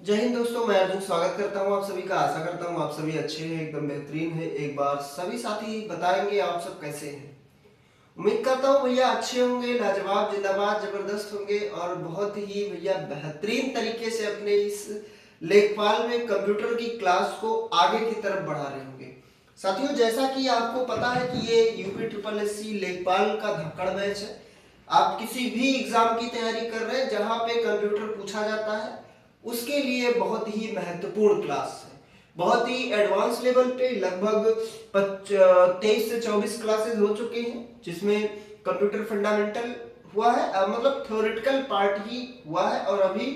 जय हिंद दोस्तों, मैं अर्जुन स्वागत करता हूं आप सभी का। आशा करता हूं आप सभी अच्छे हैं, एकदम बेहतरीन है। एक बार सभी साथी बताएंगे आप सब कैसे हैं। उम्मीद करता हूं भैया अच्छे होंगे, लाजवाब, जिंदाबाद, जबरदस्त होंगे और बहुत ही भैया बेहतरीन तरीके से अपने इस लेखपाल में कंप्यूटर की क्लास को आगे की तरफ बढ़ा रहे होंगे। साथियों, जैसा कि आपको पता है कि ये यूपी ट्रिपल एससी लेखपाल का धक्कड़ बैच है। आप किसी भी एग्जाम की तैयारी कर रहे हैं जहां पे कंप्यूटर पूछा जाता है, उसके लिए बहुत ही महत्वपूर्ण क्लास है। बहुत ही एडवांस लेवल पे लगभग 23 से 24 क्लासेस हो चुके हैं, जिसमें कंप्यूटर फंडामेंटल हुआ है, मतलब थ्योरेटिकल पार्ट ही हुआ है और अभी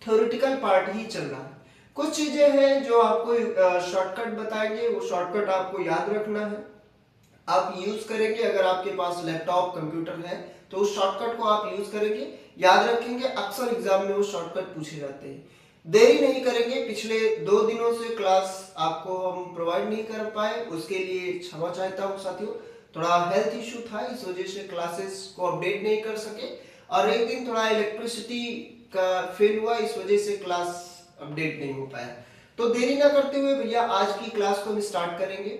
थ्योरेटिकल पार्ट ही चल रहा है। कुछ चीजें हैं जो आपको शॉर्टकट बताएंगे, वो शॉर्टकट आपको याद रखना है, आप यूज करेंगे। अगर आपके पास लैपटॉप कंप्यूटर है तो उस शॉर्टकट को आप यूज करेंगे, याद रखेंगे। अक्सर एग्जाम में वो शॉर्टकट पूछे जाते हैं। देरी नहीं करेंगे। पिछले 2 दिनों से क्लास आपको हम प्रोवाइड नहीं कर पाए, उसके लिए क्षमा चाहता हूँ साथियों। थोड़ा हेल्थ इशू था, इस वजह से क्लासेस को अपडेट नहीं कर सके और एक दिन थोड़ा इलेक्ट्रिसिटी का फेल हुआ, इस वजह से क्लास अपडेट नहीं हो पाया। तो देरी ना करते हुए भैया आज की क्लास को हम स्टार्ट करेंगे।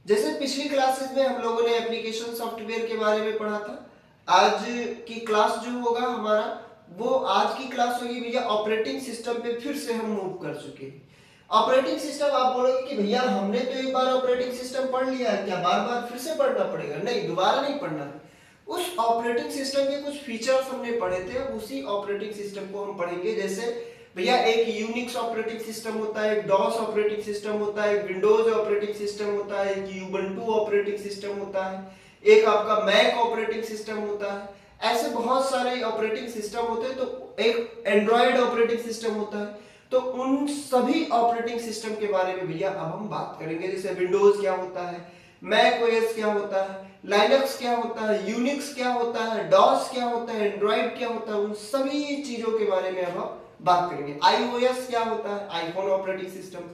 जैसे पिछली क्लासेस में हम लोगों ने एप्लीकेशन सॉफ्टवेयर के बारे में पढ़ा था, आज की क्लास जो होगा हमारा, वो आज की क्लास होगी भैया ऑपरेटिंग सिस्टम पे। फिर से हम मूव कर चुके हैं। ऑपरेटिंग सिस्टम, आप बोलोगे कि भैया हमने तो एक बार ऑपरेटिंग सिस्टम पढ़ लिया है, क्या बार बार फिर से पढ़ना पड़ेगा? नहीं, दोबारा नहीं पढ़ना है। उस ऑपरेटिंग सिस्टम के कुछ फीचर्स हमने पढ़े थे, उसी ऑपरेटिंग सिस्टम को हम पढ़ेंगे। जैसे भैया एक यूनिक्स ऑपरेटिंग सिस्टम होता है, एक डॉस ऑपरेटिंग सिस्टम होता है, एक विंडोज ऑपरेटिंग सिस्टम होता है, एक यूबंटू ऑपरेटिंग सिस्टम होता है, एक आपका मैक ऑपरेटिंग सिस्टम होता है। ऐसे बहुत सारे ऑपरेटिंग सिस्टम होते हैं। तो एक एंड्रॉयड ऑपरेटिंग सिस्टम होता है। तो उन सभी ऑपरेटिंग सिस्टम के बारे में भैया अब हम बात करेंगे। जैसे विंडोज क्या होता है, मैक ओएस क्या होता है, लाइनक्स क्या होता है, यूनिक्स क्या होता है, डॉस क्या होता है, एंड्रॉयड क्या होता है, उन सभी चीजों के बारे में अब हम बात करेंगे। आईओएस क्या होता है, आईफोन ऑपरेटिंग सिस्टम,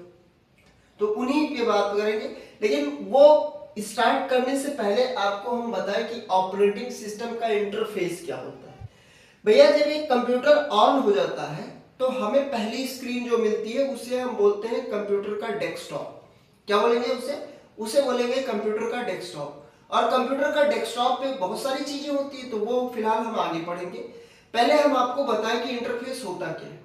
तो उन्हीं पे बात करेंगे। लेकिन वो स्टार्ट करने से पहले आपको हम बताएं कि ऑपरेटिंग सिस्टम का इंटरफेस क्या होता है। भैया जब एक कंप्यूटर ऑन हो जाता है तो हमें पहली स्क्रीन जो मिलती है उसे हम बोलते हैं कंप्यूटर का डेस्कटॉप। क्या बोलेंगे उसे? उसे बोलेंगे कंप्यूटर का डेस्कटॉप। और कंप्यूटर का डेस्कटॉप पे बहुत सारी चीजें होती है, तो वो फिलहाल हम आगे पढ़ेंगे। पहले हम आपको बताएं कि इंटरफेस होता क्या है।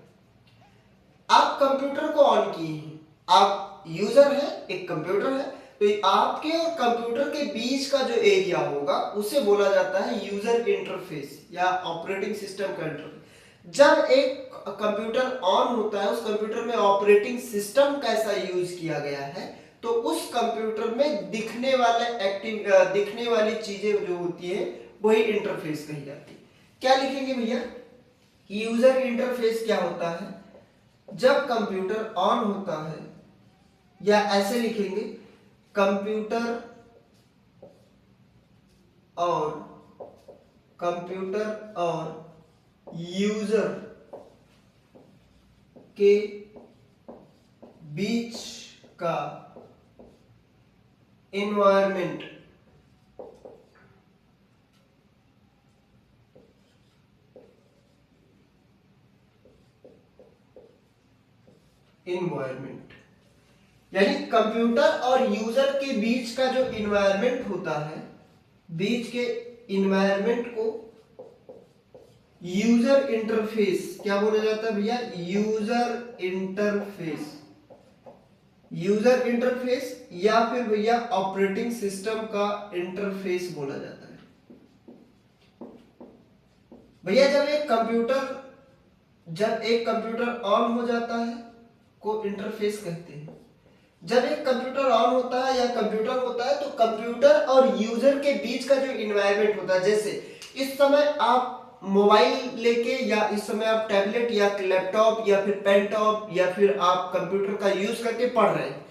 आप कंप्यूटर को ऑन किए हैं, आप यूजर हैं, एक कंप्यूटर है, तो आपके और कंप्यूटर के बीच का जो एरिया होगा उसे बोला जाता है यूजर इंटरफेस या ऑपरेटिंग सिस्टम का इंटरफेस। जब एक कंप्यूटर ऑन होता है, उस कंप्यूटर में ऑपरेटिंग सिस्टम कैसा यूज किया गया है, तो उस कंप्यूटर में दिखने वाली चीजें जो होती है वही इंटरफेस कही जाती है। क्या लिखेंगे भैया? यूजर इंटरफेस क्या होता है जब कंप्यूटर ऑन होता है, या ऐसे लिखेंगे कंप्यूटर और यूजर के बीच का एनवायरनमेंट यानी कंप्यूटर और यूजर के बीच का जो इन्वायरमेंट होता है, बीच के इन्वायरमेंट को यूजर इंटरफेस क्या बोला जाता है भैया? User interface. यूजर इंटरफेस या फिर भैया ऑपरेटिंग सिस्टम का इंटरफेस बोला जाता है। भैया जब एक कंप्यूटर ऑन हो जाता है को इंटरफेस कहते हैं। जब एक कंप्यूटर ऑन होता है या कंप्यूटर होता है तो कंप्यूटर और यूजर के बीच का जो इन्वायरमेंट होता है, जैसे इस समय आप मोबाइल लेके या इस समय आप टैबलेट या लैपटॉप या फिर पेनटॉप या फिर आप कंप्यूटर का यूज करके पढ़ रहे हैं,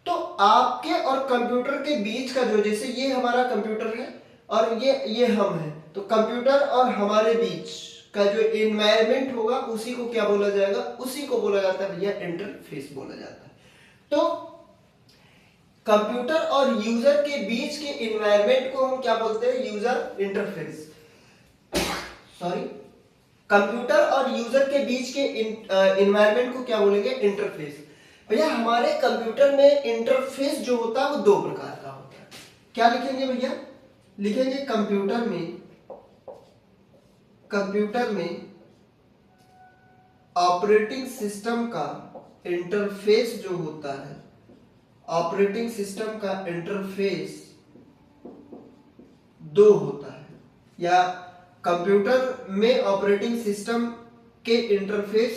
तो आपके और कंप्यूटर के बीच का जो, जैसे ये हमारा कंप्यूटर है और ये हम हैं, तो कंप्यूटर और हमारे बीच का जो एनवायरनमेंट होगा उसी को क्या बोला जाएगा? उसी को बोला जाता है भैया इंटरफेस बोला जाता है। तो कंप्यूटर और यूजर के बीच के एनवायरनमेंट को हम क्या बोलते हैं? User interface. सॉरी, कंप्यूटर और यूजर के बीच के इन्वायरमेंट को क्या बोलेंगे, इंटरफेस। भैया हमारे कंप्यूटर में इंटरफेस जो होता है वो दो प्रकार का होता है। क्या लिखेंगे भैया, लिखेंगे कंप्यूटर में ऑपरेटिंग सिस्टम का इंटरफेस जो होता है, ऑपरेटिंग सिस्टम का इंटरफेस दो होता है, या कंप्यूटर में ऑपरेटिंग सिस्टम के इंटरफेस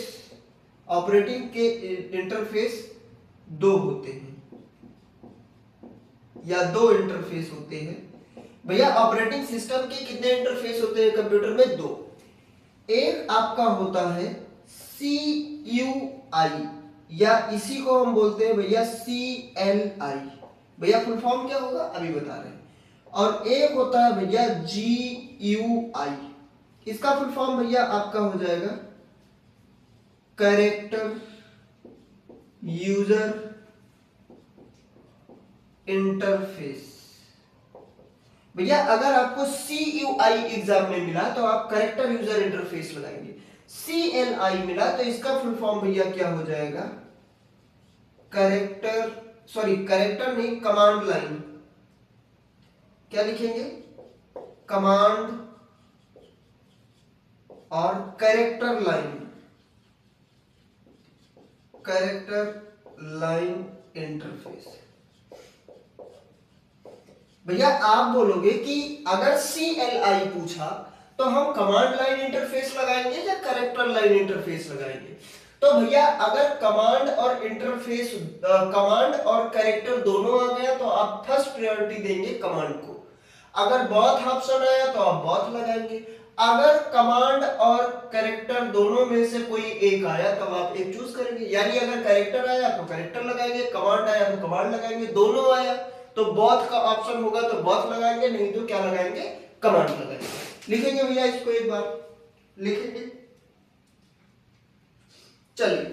दो होते हैं, या दो इंटरफेस होते हैं। भैया ऑपरेटिंग सिस्टम के कितने इंटरफेस होते हैं कंप्यूटर में, दो। एक आपका होता है CUI, या इसी को हम बोलते हैं भैया CLI। भैया फुल फॉर्म क्या होगा अभी बता रहे हैं। और एक होता है भैया GUI, इसका फुल फॉर्म भैया आपका हो जाएगा कैरेक्टर यूजर इंटरफेस। भैया अगर आपको CUI एग्जाम में मिला तो आप कैरेक्टर यूजर इंटरफेस लगाएंगे, CLI मिला तो इसका फुल फॉर्म भैया क्या हो जाएगा, कैरेक्टर नहीं, कमांड लाइन। क्या लिखेंगे, कमांड और कैरेक्टर लाइन इंटरफेस। भैया आप बोलोगे कि अगर CLI पूछा तो हम कमांड लाइन इंटरफेस लगाएंगे या कैरेक्टर लाइन इंटरफेस लगाएंगे। तो भैया अगर कमांड और कैरेक्टर दोनों आ गया तो आप फर्स्ट प्रायोरिटी देंगे कमांड को। अगर बोथ ऑप्शन आया तो आप बोथ लगाएंगे। अगर कमांड और कैरेक्टर दोनों में से कोई एक आया तो आप एक चूज करेंगे, यानी अगर कैरेक्टर आया तो कैरेक्टर लगाएंगे, कमांड आया तो कमांड लगाएंगे, दोनों आया तो बोथ का ऑप्शन होगा तो बोथ लगाएंगे, नहीं तो क्या लगाएंगे, कमांड लगाएंगे। लिखेंगे भैया इसको एक बार, लिखेंगे। चलिए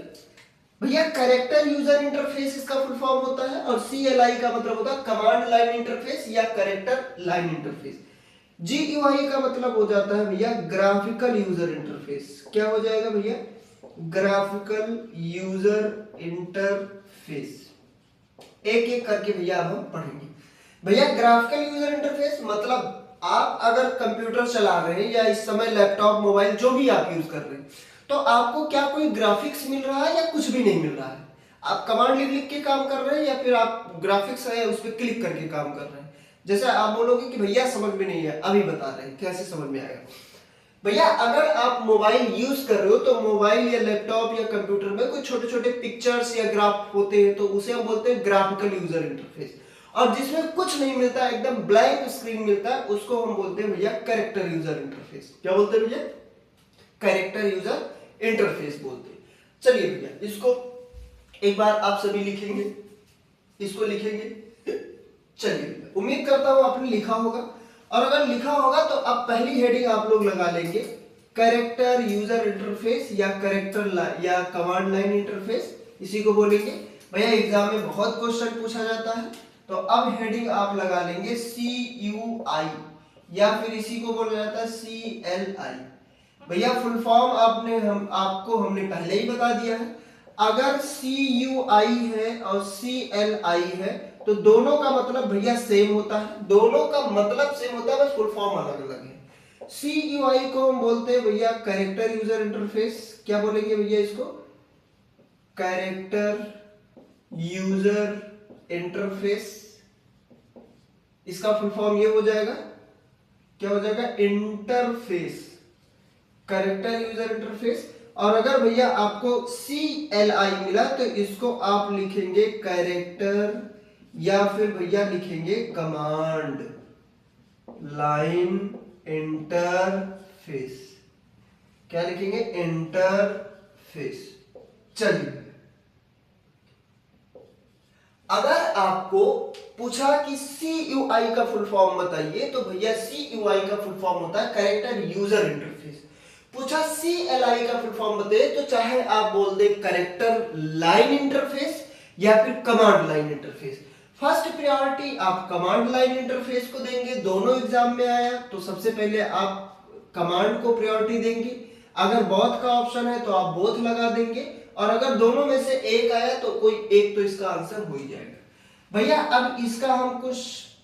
भैया कैरेक्टर यूजर इंटरफेस इसका फुल फॉर्म होता है, और CLI का मतलब होता है कमांड लाइन इंटरफेस या कैरेक्टर लाइन इंटरफेस। GUI का मतलब हो जाता है भैया ग्राफिकल यूजर इंटरफेस। क्या हो जाएगा भैया, ग्राफिकल यूजर इंटरफेस। एक एक करके भैया अब हम पढ़ेंगे। भैया ग्राफिकल यूजर इंटरफेस मतलब आप अगर कंप्यूटर चला रहे हैं या इस समय लैपटॉप मोबाइल जो भी आप यूज कर रहे हैं तो आपको क्या कोई ग्राफिक्स मिल रहा है या कुछ भी नहीं मिल रहा है। आप कमांड लिख लिख के काम कर रहे हैं या फिर आप ग्राफिक्स है उस पर क्लिक करके काम कर रहे हैं। जैसे आप बोलोगे कि भैया समझ में नहीं है, अभी बता रहे हैं कैसे समझ में आएगा। भैया अगर आप मोबाइल यूज कर रहे हो तो मोबाइल या लैपटॉप या कंप्यूटर में कोई छोटे छोटे पिक्चर्स या ग्राफ होते हैं तो उसे हम बोलते हैं ग्राफिकल यूजर इंटरफेस। और जिसमें कुछ नहीं मिलता, एकदम ब्लैंक स्क्रीन मिलता है, उसको हम बोलते हैं भैया कैरेक्टर यूजर इंटरफेस। क्या बोलते हैं भैया, कैरेक्टर यूजर इंटरफेस बोलते हैं। चलिए भैया इसको एक बार आप सभी लिखेंगे, इसको लिखेंगे। चलिए उम्मीद करता हूं आपने लिखा होगा, और अगर लिखा होगा तो अब पहली हेडिंग आप लोग लगा लेंगे कैरेक्टर यूजर इंटरफेस या कैरेक्टर या कमांड लाइन इंटरफेस, इसी को बोलेंगे। भैया एग्जाम में बहुत क्वेश्चन पूछा जाता है, तो अब हेडिंग आप लगा लेंगे CUI या फिर इसी को बोला जाता है CLI। भैया फुल फॉर्म आपको हमने पहले ही बता दिया है। अगर CUI है और CLI है तो दोनों का मतलब भैया सेम होता है, दोनों का मतलब सेम होता है, बस फुल फॉर्म अलग अलग है। CUI को हम बोलते हैं भैया कैरेक्टर यूजर इंटरफेस। क्या बोलेंगे भैया इसको, कैरेक्टर यूजर इंटरफेस। इसका फुल फॉर्म ये हो जाएगा, क्या हो जाएगा, इंटरफेस, कैरेक्टर यूजर इंटरफेस। और अगर भैया आपको CLI मिला तो इसको आप लिखेंगे कैरेक्टर या फिर भैया लिखेंगे कमांड लाइन इंटरफेस। क्या लिखेंगे, इंटरफेस। चलिए अगर आपको पूछा कि CUI का फुल फॉर्म बताइए तो भैया CUI का फुल फॉर्म होता है कैरेक्टर यूजर इंटरफेस। पूछा CLI का फुल फॉर्म बताइए तो चाहे आप बोल दे कैरेक्टर लाइन इंटरफेस या फिर command line interface. First priority आप कमांड लाइन इंटरफेस को देंगे, दोनों एग्जाम में आया तो सबसे पहले आप कमांड को प्रायोरिटी देंगे। अगर बोथ का ऑप्शन है तो आप बोथ लगा देंगे, और अगर दोनों में से एक आया तो कोई एक तो इसका आंसर हो ही जाएगा। भैया अब इसका हम कुछ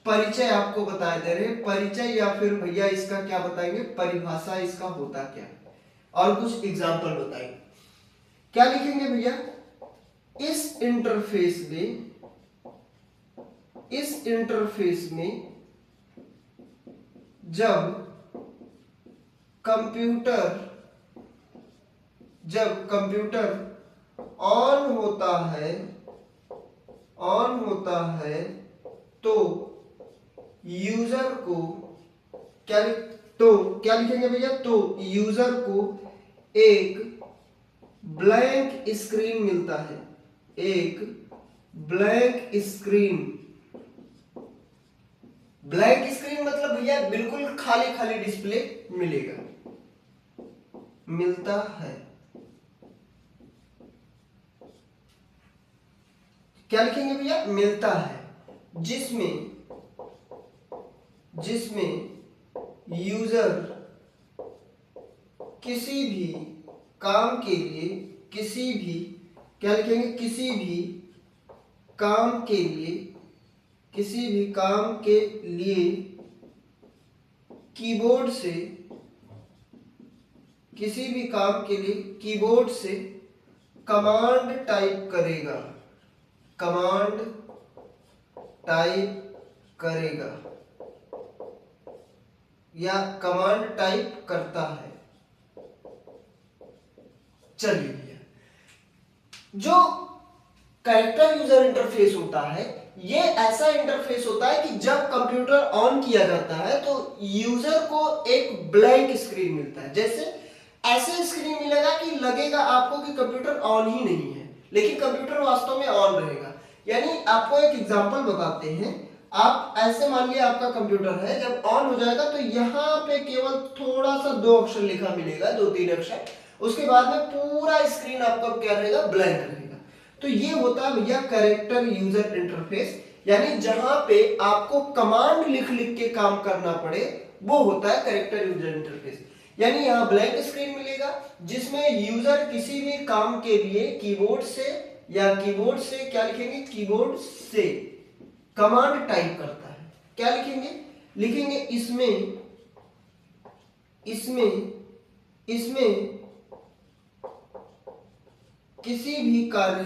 परिचय आपको बता दे रहे हैं, परिचय या फिर भैया इसका क्या बताएंगे, परिभाषा इसका होता क्या है, और कुछ एग्जाम्पल बताएंगे। क्या लिखेंगे भैया, इस इंटरफेस में जब कंप्यूटर ऑन होता है तो यूजर को क्या लिखेंगे भैया, तो यूजर को एक ब्लैंक स्क्रीन मिलता है, एक ब्लैंक स्क्रीन मतलब भैया बिल्कुल खाली खाली डिस्प्ले मिलता है। क्या लिखेंगे भैया, मिलता है, जिसमें यूजर किसी भी काम के लिए क्या लिखेंगे, किसी भी काम के लिए कीबोर्ड से कमांड टाइप करेगा या कमांड टाइप करता है। चलिए भैया, जो कैरेक्टर यूजर इंटरफेस होता है ये ऐसा इंटरफेस होता है कि जब कंप्यूटर ऑन किया जाता है तो यूजर को एक ब्लैंक स्क्रीन मिलता है। जैसे ऐसे स्क्रीन मिलेगा कि लगेगा आपको कि कंप्यूटर ऑन ही नहीं है, लेकिन कंप्यूटर वास्तव में ऑन रहेगा। यानी आपको एक एग्जांपल बताते हैं, आप ऐसे मान लिया आपका कंप्यूटर है, जब ऑन हो जाएगा तो यहाँ पे केवल थोड़ा सा 2 अक्षर लिखा मिलेगा, 2-3 अक्षर, उसके बाद में पूरा स्क्रीन आपका क्या रहेगा, ब्लैंक रहेगा। तो ये होता है भैया कैरेक्टर यूजर इंटरफेस, यानी जहां पे आपको कमांड लिख के काम करना पड़े वो होता है कैरेक्टर यूजर इंटरफेस। यानी यहाँ ब्लैंक स्क्रीन मिलेगा जिसमें यूजर किसी भी काम के लिए कीबोर्ड से क्या लिखेंगे, कीबोर्ड से कमांड टाइप करता है। क्या लिखेंगे इसमें किसी भी कार्य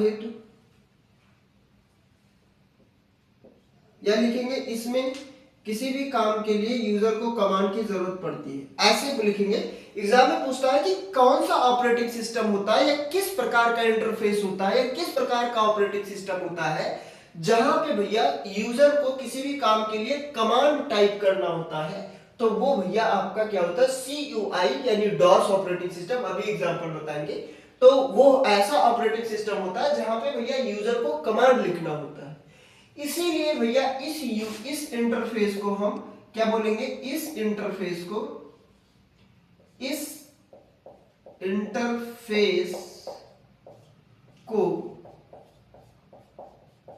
हेतु या लिखेंगे इसमें किसी भी काम के लिए यूजर को कमांड की जरूरत पड़ती है, ऐसे लिखेंगे। एग्जाम में पूछता है कि कौन सा ऑपरेटिंग सिस्टम होता है या किस प्रकार का इंटरफेस होता है या किस प्रकार का ऑपरेटिंग सिस्टम होता है जहां पे भैया यूजर को किसी भी काम के लिए कमांड टाइप करना होता है, तो वो भैया आपका क्या होता है, CUI यानी डॉस ऑपरेटिंग सिस्टम। अभी एग्जांपल बताएंगे। तो वो ऐसा ऑपरेटिंग सिस्टम होता है जहां पे भैया यूजर को कमांड लिखना होता है। इसीलिए भैया इस इंटरफेस को हम क्या बोलेंगे, इस इंटरफेस को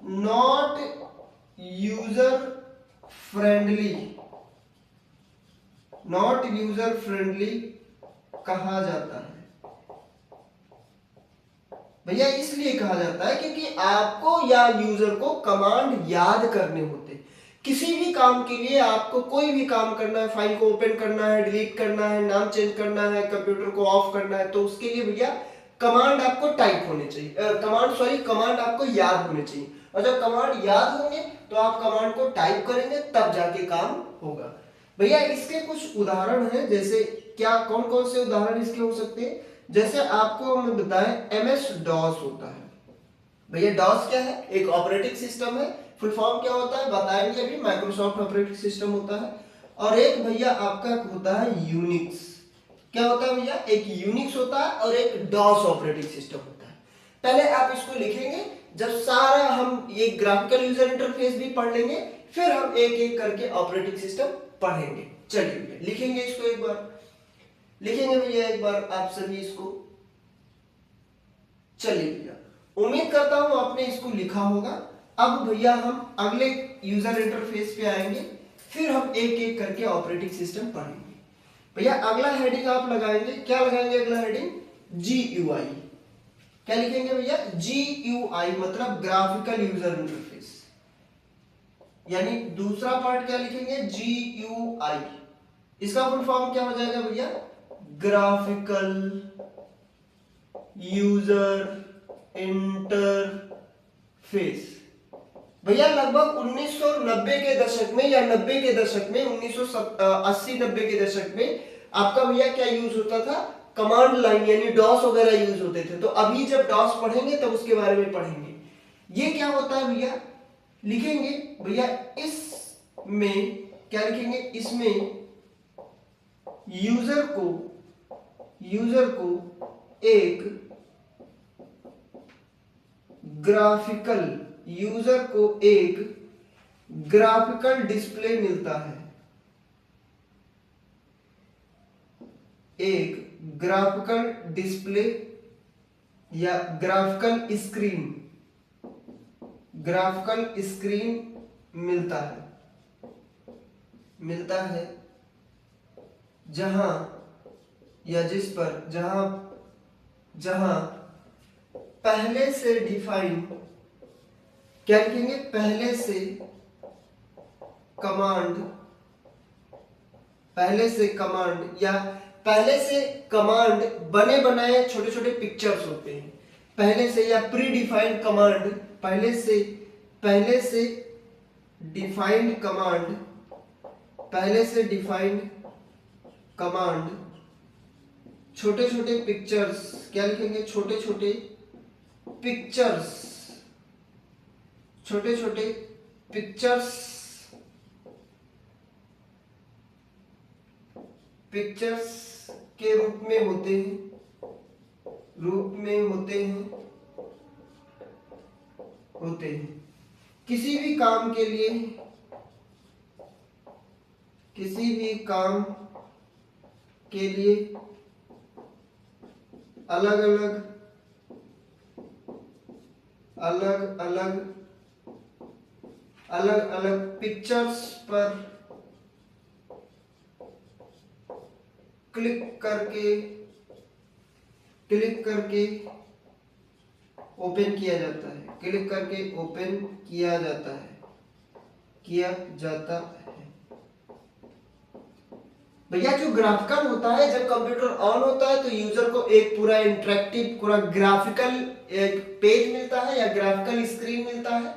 नॉट यूजर फ्रेंडली कहा जाता है। भैया इसलिए कहा जाता है क्योंकि आपको या यूजर को कमांड याद करने होते। किसी भी काम के लिए आपको कोई भी काम करना है, फाइल को ओपन करना है, डिलीट करना है, नाम चेंज करना है, कंप्यूटर को ऑफ करना है, तो उसके लिए भैया कमांड आपको टाइप होने चाहिए, कमांड आपको याद होने चाहिए। और जब कमांड याद होंगे तो आप कमांड को टाइप करेंगे तब जाके काम होगा। भैया इसके कुछ उदाहरण हैं, जैसे क्या कौन कौन से उदाहरण इसके हो सकते हैं। जैसे आपको मैं बताएं MS DOS होता है। भैया डॉस क्या है, एक ऑपरेटिंग सिस्टम है। फुल फॉर्म क्या होता है बताएंगे अभी, माइक्रोसॉफ्ट ऑपरेटिंग सिस्टम होता है। और एक भैया आपका होता है यूनिक्स। क्या होता है भैया, एक यूनिक्स होता है और एक डॉस ऑपरेटिंग सिस्टम होता है। पहले आप इसको लिखेंगे, जब सारा हम ये ग्राफिकल यूजर इंटरफेस भी पढ़ लेंगे फिर हम एक एक करके ऑपरेटिंग सिस्टम पढ़ेंगे। चलिए भैया लिखेंगे इसको एक बार आप सभी इसको। चलिए भैया उम्मीद करता हूं आपने इसको लिखा होगा। अब भैया हम अगले यूजर इंटरफेस पे आएंगे। फिर हम एक एक करके ऑपरेटिंग सिस्टम पढ़ेंगे। भैया अगला हेडिंग आप लगाएंगे, क्या लगाएंगे अगला हेडिंग? GUI। क्या लिखेंगे भैया? GUI मतलब ग्राफिकल यूजर इंटरफेस। यानी दूसरा पार्ट क्या लिखेंगे? GUI। इसका फुल फॉर्म क्या हो जाएगा भैया? Graphical user interface. भैया लगभग 1990 के दशक में या 90 के दशक में, 1980-90 के दशक में आपका भैया क्या यूज होता था? कमांड लाइन यानी डॉस वगैरह यूज होते थे। तो अभी जब डॉस पढ़ेंगे तब उसके बारे में पढ़ेंगे। ये क्या होता है भैया? लिखेंगे भैया इसमें क्या लिखेंगे? इसमें यूजर को एक ग्राफिकल डिस्प्ले मिलता है, एक ग्राफिकल डिस्प्ले या ग्राफिकल स्क्रीन मिलता है जहां या जिस पर जहां पहले से डिफाइन क्या लिखेंगे? पहले से कमांड बने बनाए छोटे छोटे पिक्चर्स होते हैं पहले से, या प्री डिफाइंड कमांड, पहले से डिफाइंड कमांड छोटे छोटे पिक्चर्स, क्या लिखेंगे? छोटे छोटे पिक्चर्स के रूप में होते हैं। किसी भी काम के लिए अलग अलग पिक्चर्स पर क्लिक करके ओपन किया जाता है। भैया जो ग्राफिकल होता है, जब कंप्यूटर ऑन होता है तो यूजर को एक पूरा इंटरेक्टिव, पूरा ग्राफिकल एक पेज मिलता है या ग्राफिकल स्क्रीन मिलता है।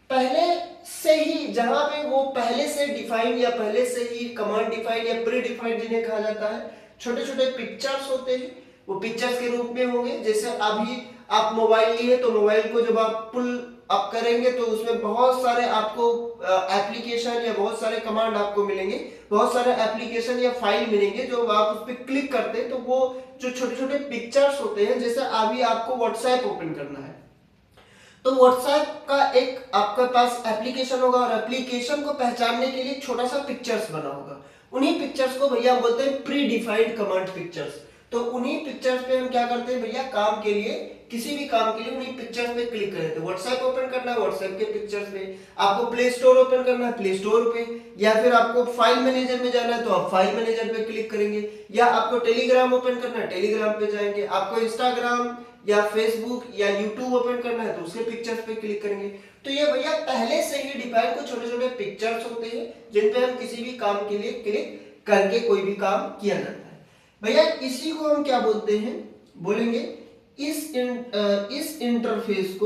पहले से ही जहां पे वो पहले से डिफाइंड या पहले से ही कमांड डिफाइंड या प्री डिफाइंड जिन्हें कहा जाता है, छोटे छोटे पिक्चर्स होते हैं, वो पिक्चर्स के रूप में होंगे। जैसे अभी आप मोबाइल लिए तो मोबाइल को जब आप पुल अप करेंगे तो उसमें बहुत सारे आपको एप्लीकेशन या बहुत सारे कमांड आपको मिलेंगे, बहुत सारे एप्लीकेशन या फाइल मिलेंगे। जो आप उस पर क्लिक करते हैं तो वो जो छोटे छोटे पिक्चर्स होते हैं, जैसे अभी आपको व्हाट्सएप ओपन करना है तो व्हाट्सएप का एक आपके पास एप्लीकेशन होगा और एप्लीकेशन को पहचानने के लिए छोटा सा पिक्चर्स बना होगा। उन्हीं पिक्चर्स को भैया बोलते हैं प्री डिफाइंड कमांड पिक्चर्स। तो उन्हीं पिक्चर्स पे हम क्या करते हैं भैया? काम के लिए, किसी भी काम के लिए उन्हीं पिक्चर्स पे क्लिक करें। तो व्हाट्सएप ओपन करना है, व्हाट्सएप के पिक्चर्स पे। आपको प्ले स्टोर ओपन करना है, प्ले स्टोर पे। या फिर आपको फाइल मैनेजर में जाना है तो आप फाइल मैनेजर पे क्लिक करेंगे। या आपको टेलीग्राम ओपन करना है, टेलीग्राम पे जाएंगे। आपको इंस्टाग्राम या फेसबुक या यूट्यूब ओपन करना है तो उसके पिक्चर्स पे क्लिक करेंगे। तो ये भैया पहले से ही डिफाइन कुछ छोटे छोटे पिक्चर्स होते हैं जिन पे हम किसी भी काम के लिए क्लिक करके कोई भी काम किया जाता है। भैया इसी को हम क्या बोलते हैं? बोलेंगे इस इंटरफेस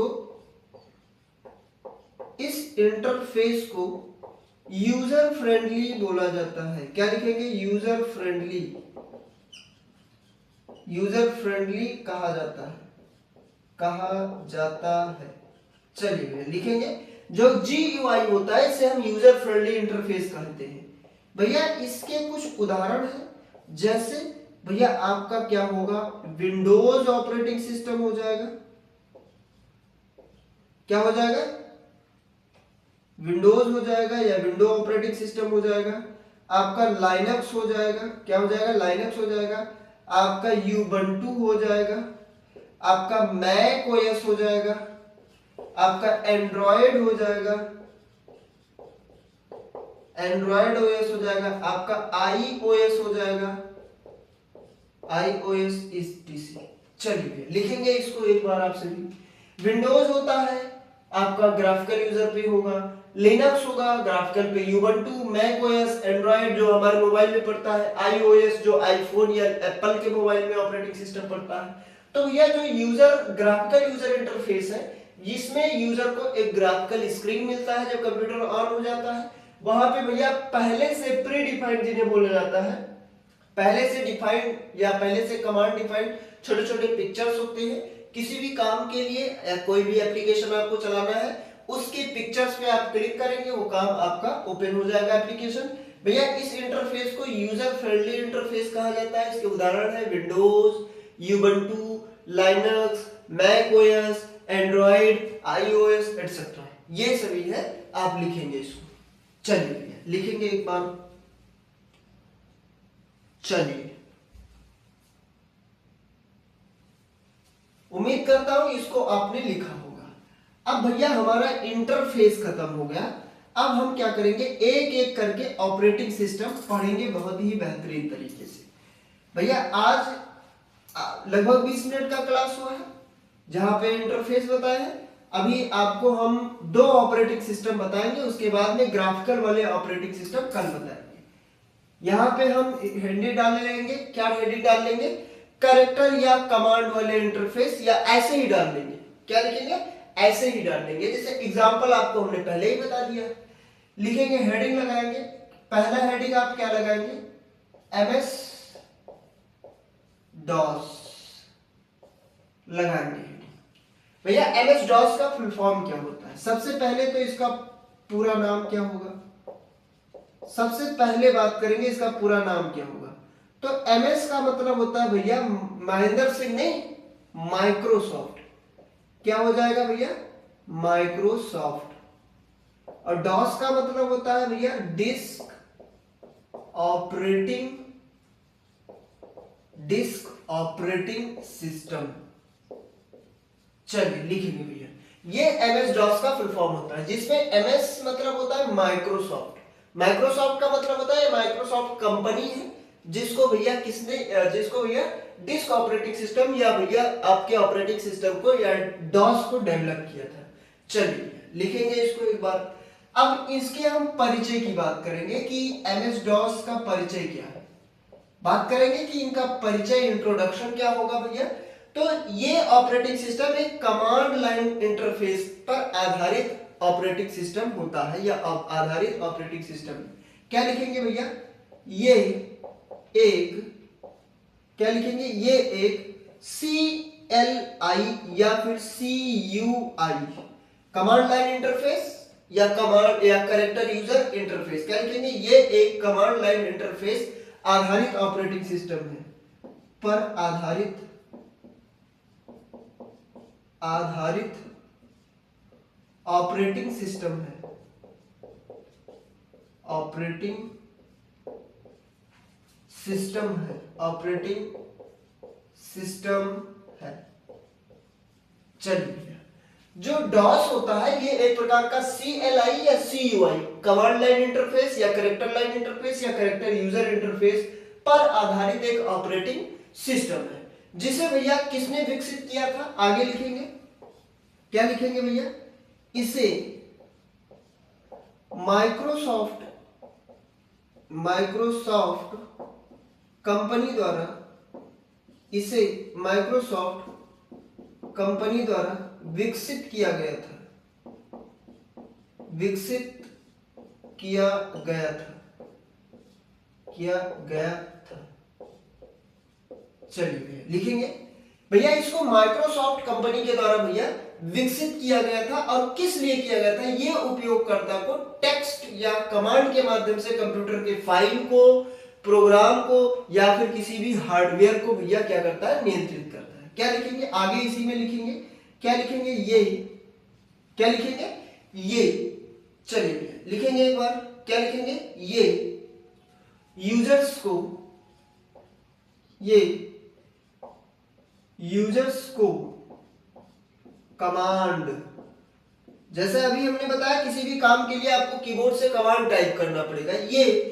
को यूजर फ्रेंडली बोला जाता है। क्या लिखेंगे? यूजर फ्रेंडली कहा जाता है। चलिए लिखेंगे, जो GUI होता है इसे हम यूजर फ्रेंडली इंटरफेस कहते हैं। भैया इसके कुछ उदाहरण हैं, जैसे भैया आपका क्या होगा? विंडोज ऑपरेटिंग सिस्टम हो जाएगा। क्या हो जाएगा? विंडोज हो जाएगा या विंडो ऑपरेटिंग सिस्टम हो जाएगा। आपका लाइनक्स हो जाएगा। क्या हो जाएगा? लाइनक्स हो जाएगा। आपका यूबंटू हो जाएगा। आपका मैक ओएस हो जाएगा। आपका एंड्रॉयड हो जाएगा। एंड्रॉयड ओएस हो जाएगा, आपका आईओएस हो जाएगा, iOS is TC। चलिए लिखेंगे इसको एक बार आप सभी। विंडोज होता है आपका ग्राफिकल यूजर पे होगा, लिनक्स होगा ग्राफिकल पे यूबंटू, मैक ओएस एंड्रॉयड जो हमारे मोबाइल में पड़ता है, iOS जो आईफोन या एप्पल के मोबाइल में ऑपरेटिंग सिस्टम पड़ता है। तो यह जो यूजर ग्राफिकल यूजर इंटरफेस है, जिसमें यूजर को एक ग्राफिकल स्क्रीन मिलता है जब कंप्यूटर ऑन हो जाता है, वहां पे भैया पहले से प्री डिफाइंड जिन्हें बोला जाता है, पहले से डिफाइंड या पहले से कमांड डिफाइंड छोटे छोटे पिक्चर्स होते हैं। किसी भी काम के लिए या कोई भी एप्लीकेशन आपको चलाना है, उसके पिक्चर्स पे आप क्लिक करेंगे, वो काम आपका ओपन हो जाएगा एप्लीकेशन। भैया इस इंटरफेस को यूजर फ्रेंडली इंटरफेस कहा जाता है। इसके उदाहरण है Windows, Ubuntu, Linux, Mac OS, Android, iOS et cetera, ये सभी है। आप लिखेंगे इसको। चलिए भैया लिखेंगे एक बार। चलिए उम्मीद करता हूं इसको आपने लिखा होगा। अब भैया हमारा इंटरफेस खत्म हो गया। अब हम क्या करेंगे, एक एक करके ऑपरेटिंग सिस्टम पढ़ेंगे बहुत ही बेहतरीन तरीके से। भैया आज लगभग 20 मिनट का क्लास हुआ है जहां पे इंटरफेस बताया है। अभी आपको हम 2 ऑपरेटिंग सिस्टम बताएंगे, उसके बाद में ग्राफिकल वाले ऑपरेटिंग सिस्टम कल बताएंगे। यहां पे हम हेडिंग डाल लेंगे। क्या हेडिंग डाल लेंगे, कैरेक्टर या कमांड वाले इंटरफेस, या ऐसे ही डाल लेंगे। क्या लिखेंगे, ऐसे ही डाल लेंगे। जैसे एग्जांपल आपको हमने पहले ही बता दिया। लिखेंगे, हेडिंग लगाएंगे। पहला हेडिंग आप क्या लगाएंगे, एमएस डॉस लगाएंगे। भैया एमएस डॉस का फुल फॉर्म क्या होता है, सबसे पहले तो इसका पूरा नाम क्या होगा। सबसे पहले बात करेंगे इसका पूरा नाम क्या होगा। तो एमएस का मतलब होता है भैया महेंद्र सिंह नहीं, माइक्रोसॉफ्ट। क्या हो जाएगा भैया, माइक्रोसॉफ्ट। और डॉस का मतलब होता है भैया डिस्क ऑपरेटिंग सिस्टम। चलिए लिखेंगे भैया, ये एमएस डॉस का फुल फॉर्म होता है, जिसमें एमएस मतलब होता है माइक्रोसॉफ्ट। माइक्रोसॉफ्ट का मतलब होता है माइक्रोसॉफ्ट कंपनी है जिसको भैया डिस्क ऑपरेटिंग सिस्टम या भैया आपके ऑपरेटिंग सिस्टम को या डॉस को डेवलप किया था। चलिए लिखेंगे इसको एक बार। अब इसके हम परिचय की बात करेंगे कि एमएस डॉस का परिचय क्या है। बात करेंगे कि इनका परिचय, इंट्रोडक्शन क्या होगा भैया। तो ये ऑपरेटिंग सिस्टम एक कमांड लाइन इंटरफेस पर आधारित ऑपरेटिंग सिस्टम होता है, या आधारित ऑपरेटिंग सिस्टम। क्या लिखेंगे भैया, ये एक, क्या लिखेंगे, ये एक CLI या फिर CUI कमांड लाइन इंटरफेस या कमांड या कैरेक्टर यूजर इंटरफेस। क्या लिखेंगे, ये एक कमांड लाइन इंटरफेस आधारित ऑपरेटिंग सिस्टम है, पर आधारित ऑपरेटिंग सिस्टम है, ऑपरेटिंग सिस्टम है। चलिए, जो डॉस होता है ये एक प्रकार का CLI या CUI कमांड लाइन इंटरफेस या कैरेक्टर लाइन इंटरफेस या कैरेक्टर यूजर इंटरफेस पर आधारित एक ऑपरेटिंग सिस्टम है, जिसे भैया किसने विकसित किया था। आगे लिखेंगे, क्या लिखेंगे भैया, इसे माइक्रोसॉफ्ट कंपनी द्वारा विकसित किया गया था। चलिए लिखेंगे भैया, इसको माइक्रोसॉफ्ट कंपनी के द्वारा भैया विकसित किया गया था। और किस लिए किया गया था, ये उपयोगकर्ता को टेक्स्ट या कमांड के माध्यम से कंप्यूटर के फाइल को, प्रोग्राम को या फिर किसी भी हार्डवेयर को भैया क्या करता है, नियंत्रित करता है। क्या लिखेंगे, आगे इसी में लिखेंगे। क्या लिखेंगे, ये, क्या लिखेंगे, ये। चलिए लिखेंगे एक बार, क्या लिखेंगे, ये यूजर्स को कमांड जैसे अभी हमने बताया किसी भी काम के लिए आपको कीबोर्ड से कमांड टाइप करना पड़ेगा, ये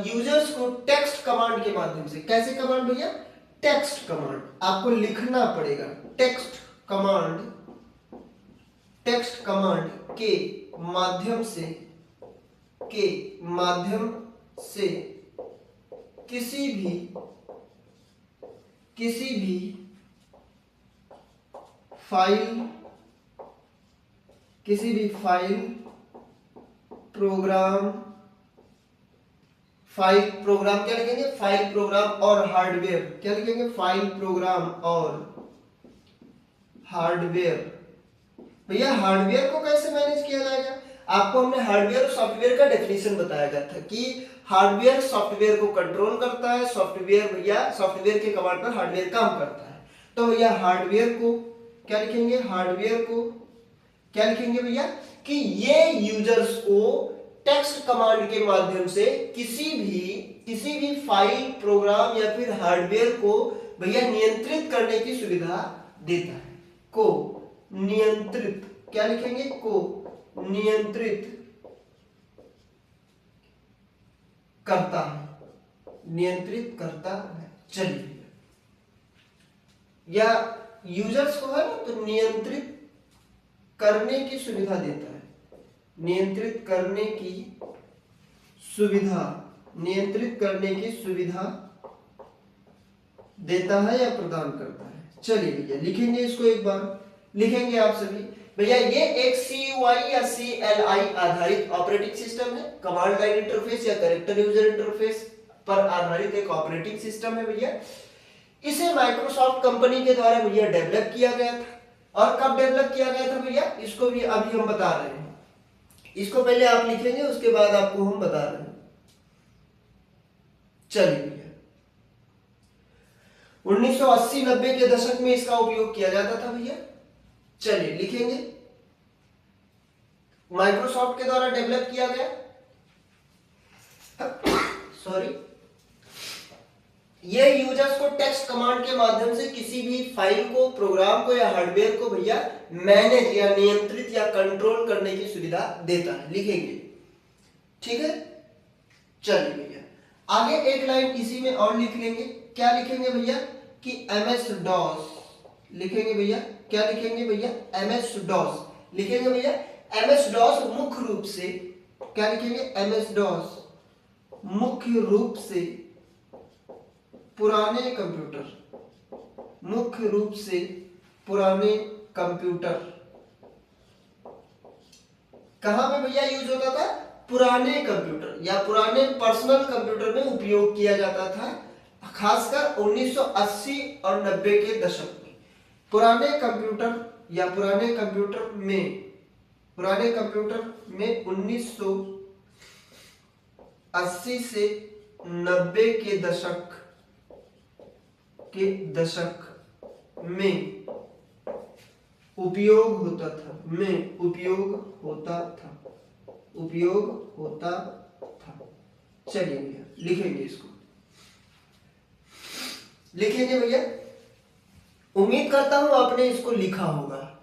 यूजर्स को टेक्स्ट कमांड के माध्यम से, कैसे कमांड भैया, टेक्स्ट कमांड आपको लिखना पड़ेगा, टेक्स्ट कमांड, टेक्स्ट कमांड के माध्यम से, के माध्यम से किसी भी फाइल, किसी भी फाइल, प्रोग्राम, फाइल प्रोग्राम क्या लिखेंगे, फाइल प्रोग्राम और हार्डवेयर, क्या लिखेंगे, फाइल प्रोग्राम और हार्डवेयर। भैया हार्डवेयर को कैसे मैनेज किया जाएगा, आपको हमने हार्डवेयर और सॉफ्टवेयर का डेफिनेशन बताया गया था कि हार्डवेयर सॉफ्टवेयर को कंट्रोल करता है, सॉफ्टवेयर भैया सॉफ्टवेयर के कमांड पर हार्डवेयर काम करता है। तो भैया हार्डवेयर को क्या लिखेंगे, हार्डवेयर को क्या लिखेंगे भैया, कि ये यूजर्स को टेक्स्ट कमांड के माध्यम से किसी भी फाइल, प्रोग्राम या फिर हार्डवेयर को भैया नियंत्रित करने की सुविधा देता है, को नियंत्रित, क्या लिखेंगे, को नियंत्रित करता है, नियंत्रित करता है। चलिए, या यूजर्स को है ना, तो नियंत्रित करने की सुविधा देता है, नियंत्रित करने की सुविधा, नियंत्रित करने की सुविधा देता है या प्रदान करता है। चलिए भैया लिखेंगे इसको, एक बार लिखेंगे आप सभी। भैया ये एक CUI या CLI आधारित ऑपरेटिंग सिस्टम है, कमांड लाइन इंटरफेस या कैरेक्टर यूजर इंटरफेस पर आधारित एक ऑपरेटिंग सिस्टम है भैया। इसे माइक्रोसॉफ्ट कंपनी के द्वारा भैया डेवलप किया गया था। और कब डेवलप किया गया था भैया, इसको भी अभी हम बता रहे हैं, इसको पहले आप लिखेंगे उसके बाद आपको हम बता रहे हैं। चलिए भैया 1980-90 के दशक में इसका उपयोग किया जाता था भैया। चलिए लिखेंगे, माइक्रोसॉफ्ट के द्वारा डेवलप किया गया, सॉरी, ये यूजर्स को टेक्स्ट कमांड के माध्यम से किसी भी फाइल को, प्रोग्राम को या हार्डवेयर को भैया मैनेज या नियंत्रित या कंट्रोल करने की सुविधा देता है। लिखेंगे, ठीक है। चलिए भैया आगे एक लाइन इसी में और लिख लेंगे, क्या लिखेंगे भैया, कि MS DOS लिखेंगे भैया, क्या लिखेंगे भैया, MS DOS लिखेंगे भैया। MS DOS मुख्य रूप से, क्या लिखेंगे, MS DOS मुख्य रूप से पुराने कंप्यूटर, मुख्य रूप से पुराने कंप्यूटर, कहां पे भैया यूज होता था, पुराने कंप्यूटर या पुराने पर्सनल कंप्यूटर में उपयोग किया जाता था, खासकर 1980 और 90 के दशक में। पुराने कंप्यूटर या पुराने कंप्यूटर में 1980 से 90 के दशक में उपयोग होता था, उपयोग होता था। चलिए भैया लिखेंगे इसको, लिखेंगे भैया। उम्मीद करता हूं आपने इसको लिखा होगा।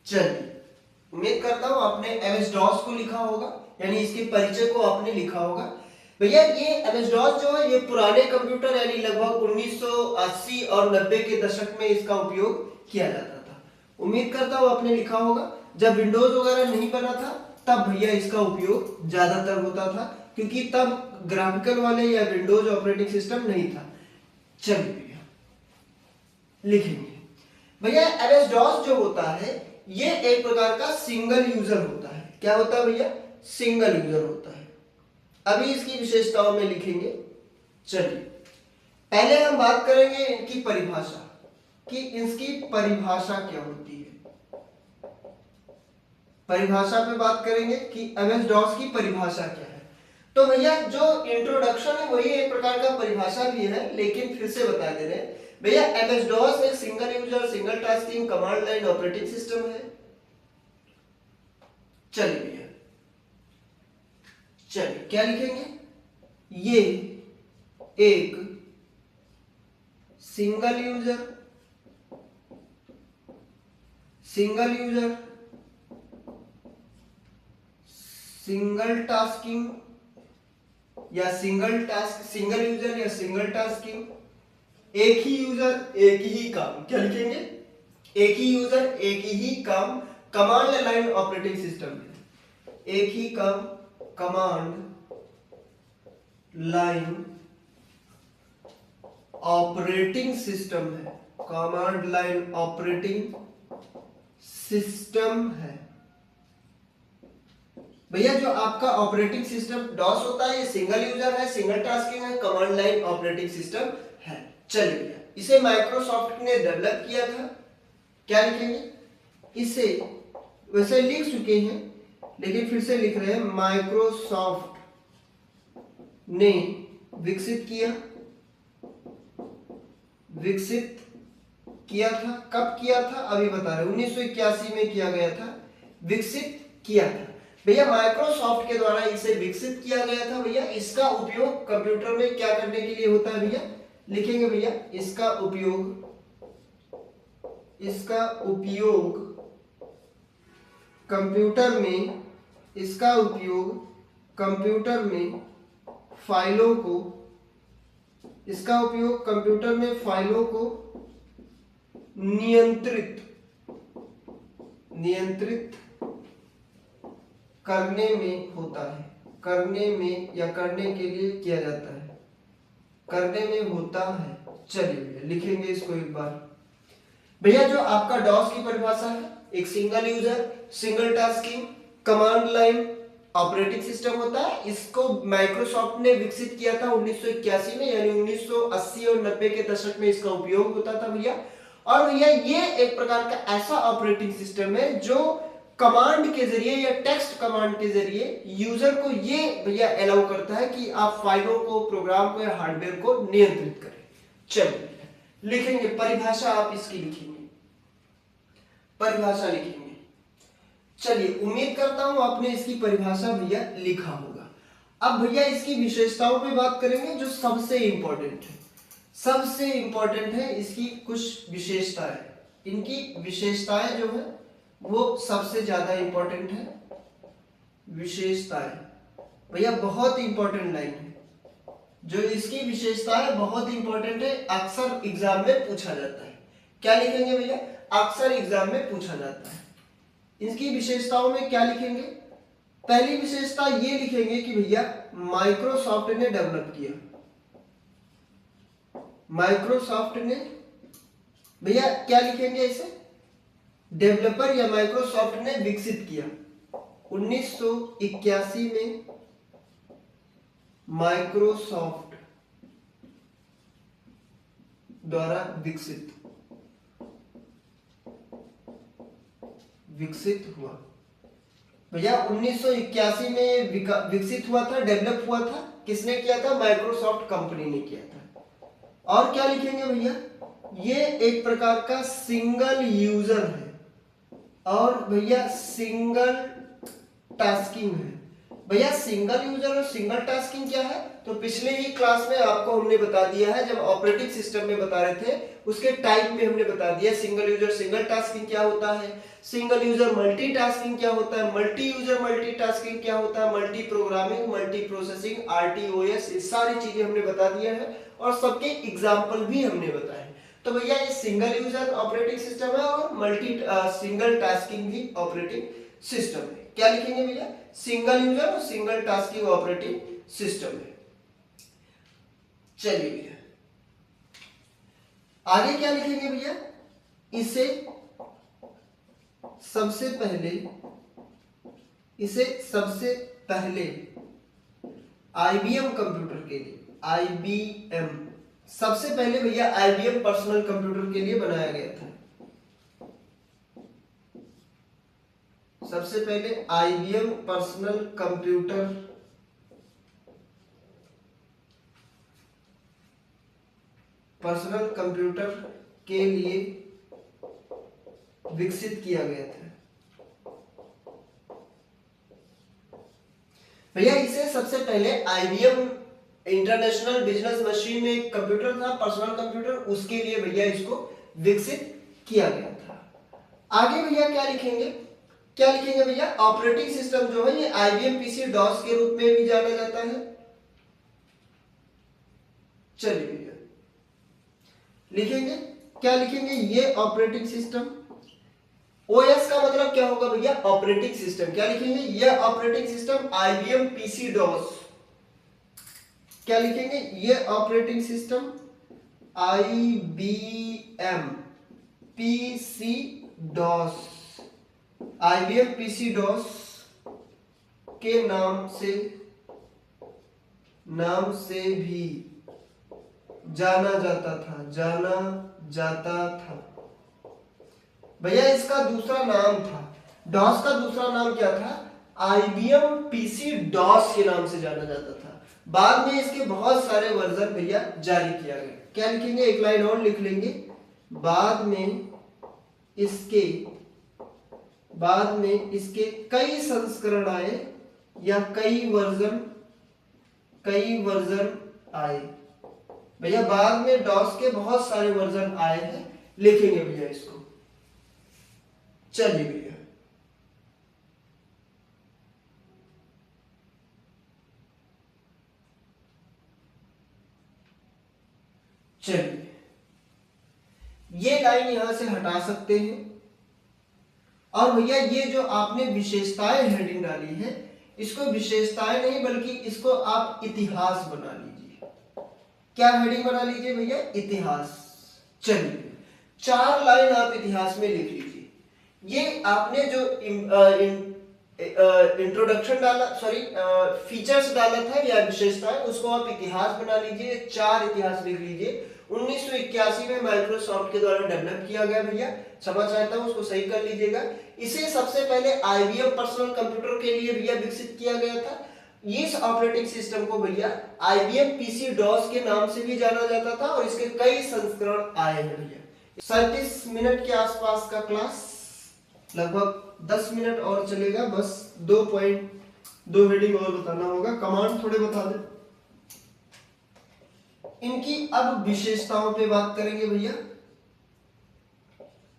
चलिए उम्मीद करता हूं आपने MS DOS को लिखा होगा, यानी इसके परिचय को आपने लिखा होगा। भैया ये MS DOS जो है ये पुराने कंप्यूटर यानी लगभग 1980 और 90 के दशक में इसका उपयोग किया जाता था। उम्मीद करता हूं आपने लिखा होगा। जब विंडोज वगैरह नहीं बना था तब भैया इसका उपयोग ज्यादातर होता था, क्योंकि तब ग्राफिकल वाले या विंडोज ऑपरेटिंग सिस्टम नहीं था। चलिए भैया लिखेंगे भैया, MS DOS जो होता है ये एक प्रकार का सिंगल यूजर होता है। क्या होता है भैया, सिंगल यूजर होता है। अभी इसकी विशेषताओं में लिखेंगे। चलिए पहले हम बात करेंगे इनकी परिभाषा, कि इसकी परिभाषा क्या होती है। परिभाषा पे बात करेंगे कि MS DOS की परिभाषा क्या है। तो भैया जो इंट्रोडक्शन है वही एक प्रकार का परिभाषा भी है, लेकिन फिर से बता दे रहे हैं भैया, MS DOS एक single user single tasking command line operating system है। चलिए भैया, चलिए क्या लिखेंगे, ये एक सिंगल यूजर सिंगल टास्किंग या सिंगल टास्क, सिंगल यूजर या सिंगल टास्किंग, एक ही यूजर एक ही काम, क्या लिखेंगे, एक ही यूजर एक ही काम, कमांड लाइन ऑपरेटिंग सिस्टम है, एक ही काम कमांड लाइन ऑपरेटिंग सिस्टम है, कमांड लाइन ऑपरेटिंग सिस्टम है। भैया जो आपका ऑपरेटिंग सिस्टम डॉस होता है ये सिंगल यूजर है, सिंगल टास्किंग है, कमांड लाइन ऑपरेटिंग सिस्टम है। चलिए भैया इसे माइक्रोसॉफ्ट ने डेवलप किया था, क्या लिखेंगे, इसे वैसे लिख चुके हैं लेकिन फिर से लिख रहे हैं, माइक्रोसॉफ्ट ने विकसित किया था। कब किया था अभी बता रहे, 1981 में किया गया था, विकसित किया था। भैया माइक्रोसॉफ्ट के द्वारा इसे विकसित किया गया था। भैया इसका उपयोग कंप्यूटर में क्या करने के लिए होता है, भैया लिखेंगे भैया इसका उपयोग कंप्यूटर में, इसका उपयोग कंप्यूटर में फाइलों को, इसका उपयोग कंप्यूटर में फाइलों को नियंत्रित करने में होता है, करने में या करने के लिए किया जाता है, करने में होता है। चलिए लिखेंगे इसको एक बार। भैया जो आपका डॉस की परिभाषा है, एक single user single tasking command line operating system होता है। इसको माइक्रोसॉफ्ट ने विकसित किया था 1981 में, यानी 1980 और 90 के दशक में इसका उपयोग होता था भैया। और भैया ये एक प्रकार का ऐसा ऑपरेटिंग सिस्टम है जो कमांड के जरिए या टेक्स्ट कमांड के जरिए यूजर को ये भैया अलाउ करता है कि आप फाइलों को, प्रोग्राम को या हार्डवेयर को नियंत्रित करें। चलिए लिखेंगे परिभाषा, आप इसकी लिखेंगे, परिभाषा लिखेंगे। चलिए उम्मीद करता हूं आपने इसकी परिभाषा भैया लिखा होगा। अब भैया इसकी विशेषताओं पे बात करेंगे जो सबसे इंपॉर्टेंट है, सबसे इंपॉर्टेंट है इसकी कुछ विशेषताएं। इनकी विशेषताएं जो है वो सबसे ज्यादा इंपॉर्टेंट है। विशेषताएं भैया बहुत इंपॉर्टेंट लाइन है, जो इसकी विशेषताएं बहुत इंपॉर्टेंट है, अक्सर एग्जाम में पूछा जाता है। क्या लिखेंगे भैया, अक्सर एग्जाम में पूछा जाता है। इसकी विशेषताओं में क्या लिखेंगे, पहली विशेषता ये लिखेंगे कि भैया माइक्रोसॉफ्ट ने डेवलप किया, माइक्रोसॉफ्ट ने, भैया क्या लिखेंगे इसे, डेवलपर या माइक्रोसॉफ्ट ने विकसित किया। 1981 में माइक्रोसॉफ्ट द्वारा विकसित हुआ। भैया 1981 में विकसित हुआ था, डेवलप हुआ था, किसने किया था, माइक्रोसॉफ्ट कंपनी ने किया था। और क्या लिखेंगे भैया, ये एक प्रकार का सिंगल यूजर है और भैया सिंगल टास्किंग है। भैया सिंगल यूजर और सिंगल टास्किंग क्या है, तो पिछले ही क्लास में आपको हमने बता दिया है, जब ऑपरेटिंग सिस्टम में बता रहे थे उसके टाइप में हमने बता दिया। सिंगल यूजर सिंगल टास्किंग क्या होता है, सिंगल यूजर मल्टीटास्किंग क्या होता है, मल्टी यूजर मल्टीटास्किंग क्या होता है, मल्टी प्रोग्रामिंग, मल्टी प्रोसेसिंग, आरटीओएस, ये सारी चीजें हमने बता दिया है और सबके एग्जाम्पल भी हमने बताए। तो भैया ये सिंगल यूजर ऑपरेटिंग सिस्टम है और मल्टी सिंगल टास्किंग भी ऑपरेटिंग सिस्टम है। क्या लिखेंगे भैया, सिंगल यूजर और सिंगल टास्किंग ऑपरेटिंग सिस्टम है। चलिए भैया आगे क्या लिखेंगे भैया, इसे सबसे पहले आईबीएम कंप्यूटर के लिए, आईबीएम सबसे पहले भैया आईबीएम पर्सनल कंप्यूटर के लिए बनाया गया था। सबसे पहले आईबीएम पर्सनल कंप्यूटर के लिए विकसित किया गया था। भैया इसे सबसे पहले आईबीएम इंटरनेशनल बिजनेस मशीन में एक कंप्यूटर था, पर्सनल कंप्यूटर, उसके लिए भैया इसको विकसित किया गया था। आगे भैया क्या लिखेंगे, क्या लिखेंगे भैया, ऑपरेटिंग सिस्टम जो है ये आईबीएम पीसी डॉस के रूप में भी जाना जाता है। चलिए भैया लिखेंगे, क्या लिखेंगे, ये ऑपरेटिंग सिस्टम, ओएस का मतलब क्या होगा भैया, ऑपरेटिंग सिस्टम। क्या लिखेंगे, ये operating system IBM PC DOS. क्या लिखेंगे, ये operating system IBM PC DOS, IBM PC DOS के नाम से भी जाना जाता था। भैया इसका दूसरा नाम था, डॉस का दूसरा नाम क्या था, आईबीएम पीसी डॉस के नाम से जाना जाता था। बाद में इसके बहुत सारे वर्जन भैया जारी किया गया। क्या लिखेंगे, एक लाइन और लिख लेंगे, बाद में इसके कई संस्करण आए या कई वर्जन आए। भैया बाद में डॉस के बहुत सारे वर्जन आए हैं, लिखेंगे भैया इसको। चलिए भैया चलिए ये लाइन यहां से हटा सकते हैं। और भैया ये जो आपने विशेषताएं हेडिंग डाली है, इसको विशेषताएं नहीं बल्कि इसको आप इतिहास बना लीजिए। क्या हेडिंग बना लीजिए भैया, इतिहास। चलिए 4 लाइन आप इतिहास में लिख लीजिए। ये आपने जो इंट्रोडक्शन डाला, सॉरी फीचर्स डाला था या विशेषताएं, उसको आप इतिहास बना लीजिए। 4 इतिहास लिख लीजिए। 1981 में माइक्रोसॉफ्ट के द्वारा डेवलप किया गया भैया, क्षमा चाहता हूं उसको सही कर लीजिएगा। इसे सबसे पहले आईबीएम पर्सनल कंप्यूटर के लिए भैया विकसित किया गया था। इस ऑपरेटिंग सिस्टम को भैया आईबीएम पीसी डॉस के नाम से भी जाना जाता था और इसके कई संस्करण आए हैं भैया। 37 मिनट के आसपास का क्लास, लगभग 10 मिनट और चलेगा। बस 2 हेडिंग और बताना होगा, कमांड थोड़े बता दें। इनकी अब विशेषताओं पे बात करेंगे भैया।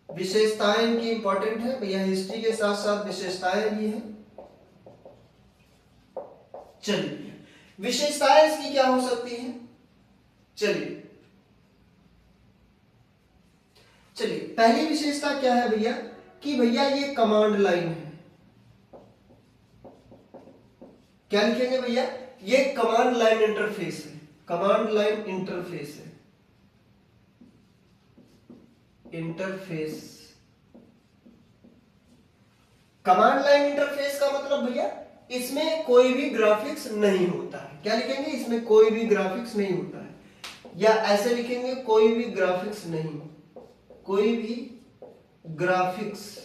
विशेषताएं इनकी इंपॉर्टेंट है भैया, हिस्ट्री के साथ साथ विशेषताएं भी हैं। चलिए विशेषताएं इसकी क्या हो सकती हैं, चलिए पहली विशेषता क्या है भैया, कि भैया ये कमांड लाइन है। क्या लिखेंगे भैया, ये कमांड लाइन इंटरफेस है। कमांड लाइन इंटरफेस है, इंटरफेस। कमांड लाइन इंटरफेस का मतलब भैया इसमें कोई भी ग्राफिक्स नहीं होता है। क्या लिखेंगे, इसमें कोई भी ग्राफिक्स नहीं होता है, या ऐसे लिखेंगे कोई भी ग्राफिक्स नहीं, कोई भी ग्राफिक्स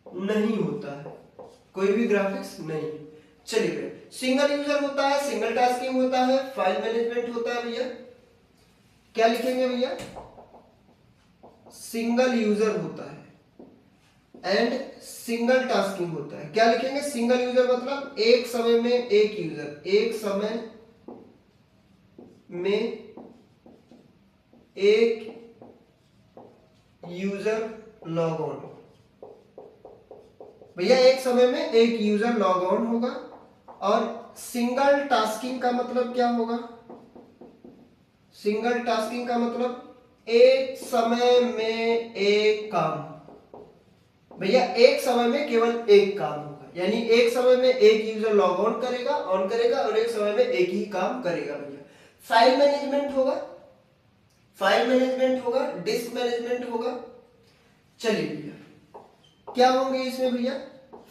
नहीं होता है, कोई भी ग्राफिक्स नहीं। चलिए सिंगल यूजर होता है, सिंगल टास्किंग होता है, फाइल मैनेजमेंट होता है भैया। क्या लिखेंगे भैया, सिंगल यूजर होता है एंड सिंगल टास्किंग होता है। क्या लिखेंगे, सिंगल यूजर मतलब एक समय में एक यूजर, एक समय में एक यूजर लॉग ऑन। भैया एक समय में एक यूजर लॉग ऑन होगा। और सिंगल टास्किंग का मतलब क्या होगा, सिंगल टास्किंग का मतलब एक समय में एक काम। भैया एक समय में केवल एक काम होगा, यानी एक समय में एक यूजर लॉग ऑन करेगा और एक समय में एक ही काम करेगा भैया। फाइल मैनेजमेंट होगा, डिस्क मैनेजमेंट होगा। चलिए भैया क्या होंगे इसमें भैया,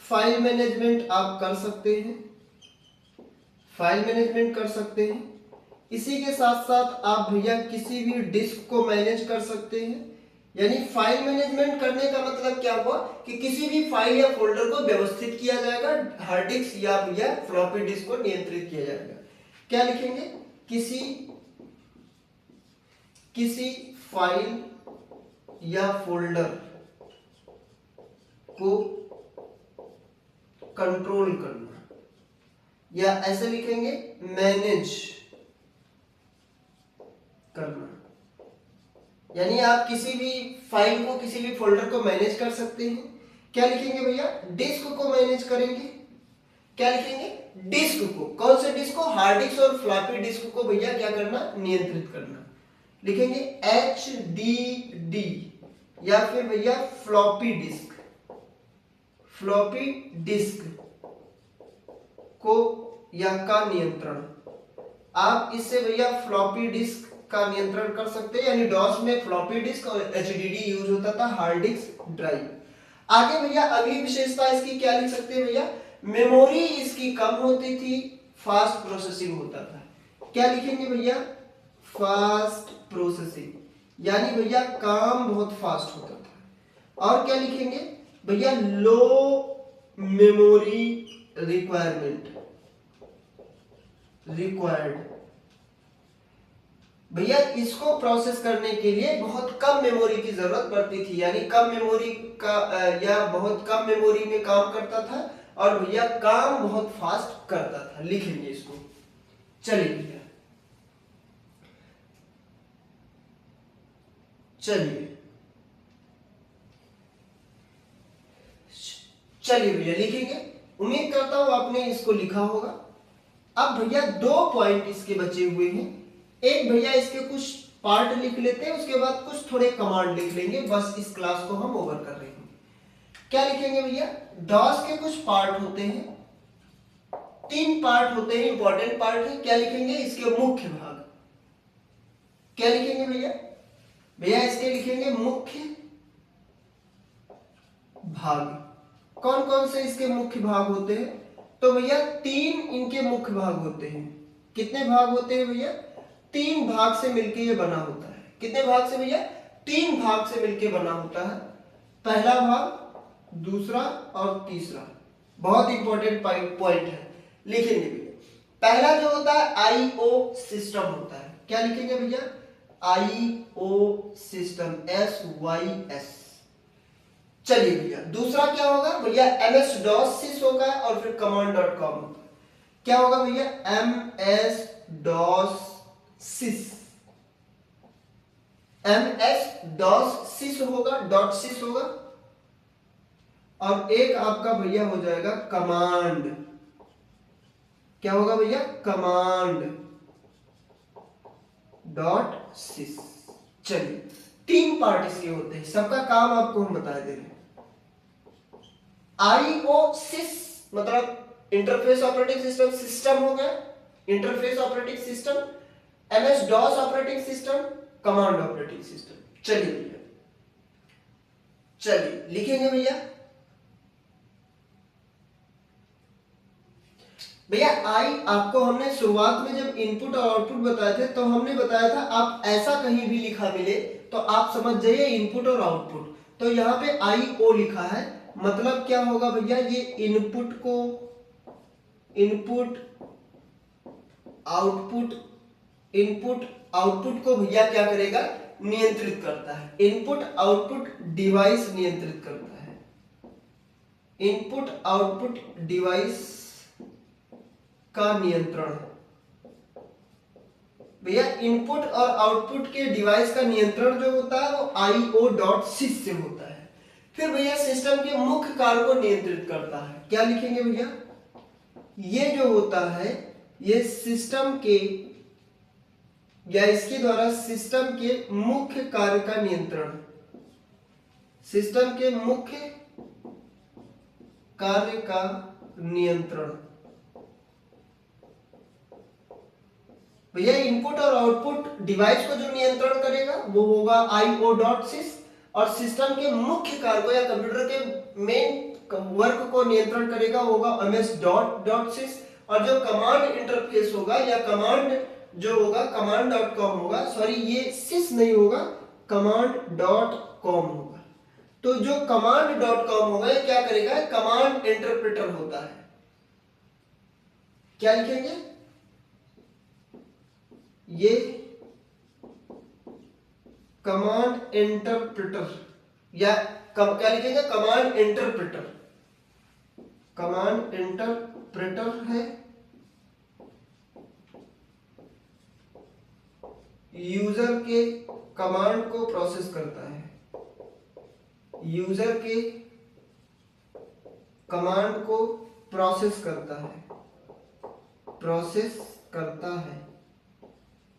फाइल मैनेजमेंट आप कर सकते हैं, फाइल मैनेजमेंट कर सकते हैं। इसी के साथ साथ आप भैया किसी भी डिस्क को मैनेज कर सकते हैं। यानी फाइल मैनेजमेंट करने का मतलब क्या हुआ कि किसी भी फाइल या फोल्डर को व्यवस्थित किया जाएगा, हार्ड डिस्क या भैया फ्लॉपी डिस्क को नियंत्रित किया जाएगा। क्या लिखेंगे, किसी फाइल या फोल्डर को कंट्रोल करना, या ऐसे लिखेंगे मैनेज करना। यानी आप किसी भी फाइल को, किसी भी फोल्डर को मैनेज कर सकते हैं। क्या लिखेंगे भैया? डिस्क को मैनेज करेंगे। क्या लिखेंगे? डिस्क को। कौन से डिस्क को? हार्ड डिस्क और फ्लॉपी डिस्क को भैया क्या करना? नियंत्रित करना। लिखेंगे HDD या फिर भैया फ्लॉपी डिस्क। फ्लॉपी डिस्क को या का नियंत्रण, आप इससे भैया फ्लॉपी डिस्क का नियंत्रण कर सकते हैं। यानी डॉस में फ्लॉपी डिस्क और HDD यूज होता था, हार्ड डिस्क ड्राइव। आगे भैया अगली विशेषता इसकी क्या लिख सकते हैं भैया? मेमोरी इसकी कम होती थी, फास्ट प्रोसेसिंग होता था। क्या लिखेंगे भैया? फास्ट प्रोसेसिंग, यानी भैया काम बहुत फास्ट होता था। और क्या लिखेंगे भैया? लो मेमोरी रिक्वायरमेंट, रिक्वायर्ड। भैया इसको प्रोसेस करने के लिए बहुत कम मेमोरी की जरूरत पड़ती थी, यानी कम मेमोरी का या बहुत कम मेमोरी में काम करता था और भैया काम बहुत फास्ट करता था। लिखेंगे इसको। चलिए भैया, चलिए भैया लिखेंगे। उम्मीद करता हूं आपने इसको लिखा होगा। अब भैया दो पॉइंट इसके बचे हुए हैं। एक भैया इसके कुछ पार्ट लिख लेते हैं, उसके बाद कुछ थोड़े कमांड लिख लेंगे। बस इस क्लास को हम ओवर कर रहे हैं। क्या लिखेंगे भैया? डॉस के कुछ पार्ट होते हैं, 3 पार्ट होते हैं, इंपॉर्टेंट पार्ट है। क्या लिखेंगे? इसके मुख्य भाग। क्या लिखेंगे भैया? भैया इसके लिखेंगे मुख्य भाग। कौन कौन से इसके मुख्य भाग होते हैं? तो भैया 3 इनके मुख्य भाग होते हैं। कितने भाग होते हैं भैया? 3 भाग से मिलकर ये बना होता है। कितने भाग से भैया? 3 भाग से मिलकर बना होता है। पहला भाग, दूसरा और तीसरा। बहुत इंपॉर्टेंट पॉइंट है, लिखेंगे भैया। पहला जो होता है आईओ सिस्टम होता है। क्या लिखेंगे भैया? IO system, SYS। चलिए भैया दूसरा क्या होगा भैया? MS DOS sys होगा और फिर command.com होगा। क्या होगा भैया? MS DOS sys, MS DOS sys होगा, .sys होगा। और एक आपका भैया हो जाएगा कमांड। क्या होगा भैया? command.sys। चलिए 3 पार्ट इसके होते हैं, सबका काम आपको हम बता दे रहे हैं। IOSys मतलब इंटरफेस ऑपरेटिंग सिस्टम, सिस्टम हो गया interface operating system. MS DOS operating system, command operating system. चलिए भैया, चलिए लिखेंगे भैया। भैया आई आपको हमने शुरुआत में जब इनपुट और आउटपुट बताए थे तो हमने बताया था आप ऐसा कहीं भी लिखा मिले तो आप समझ जाइए इनपुट और आउटपुट। तो यहाँ पे IO लिखा है, मतलब क्या होगा भैया? ये इनपुट को, इनपुट आउटपुट को भैया क्या करेगा? नियंत्रित करता है। इनपुट आउटपुट डिवाइस नियंत्रित करता है। इनपुट आउटपुट डिवाइस का नियंत्रण। भैया इनपुट और आउटपुट के डिवाइस का नियंत्रण जो होता है वो IO.sys से होता है। फिर भैया सिस्टम के मुख्य कार्य को नियंत्रित करता है। क्या लिखेंगे भैया? ये जो होता है ये सिस्टम के या इसके द्वारा सिस्टम के मुख्य कार्य का नियंत्रण, सिस्टम के मुख्य कार्य का नियंत्रण। भैया इनपुट और आउटपुट डिवाइस को जो नियंत्रण करेगा वो होगा IO.sys और सिस्टम के मुख्य कार्य को या कंप्यूटर के मेन वर्क को नियंत्रण करेगा होगा MS.sys और जो कमांड इंटरफेस होगा या कमांड जो होगा command.com होगा। सॉरी ये sys नहीं होगा, command.com होगा। तो जो command.com होगा ये क्या करेगा? कमांड इंटरप्रेटर होता है। क्या लिखेंगे? ये कमांड इंटरप्रेटर या क्या लिखेंगे? Command interpreter. कमांड इंटरप्रेटर है यूजर के कमांड को प्रोसेस करता है, यूजर के कमांड को प्रोसेस करता है, प्रोसेस करता है।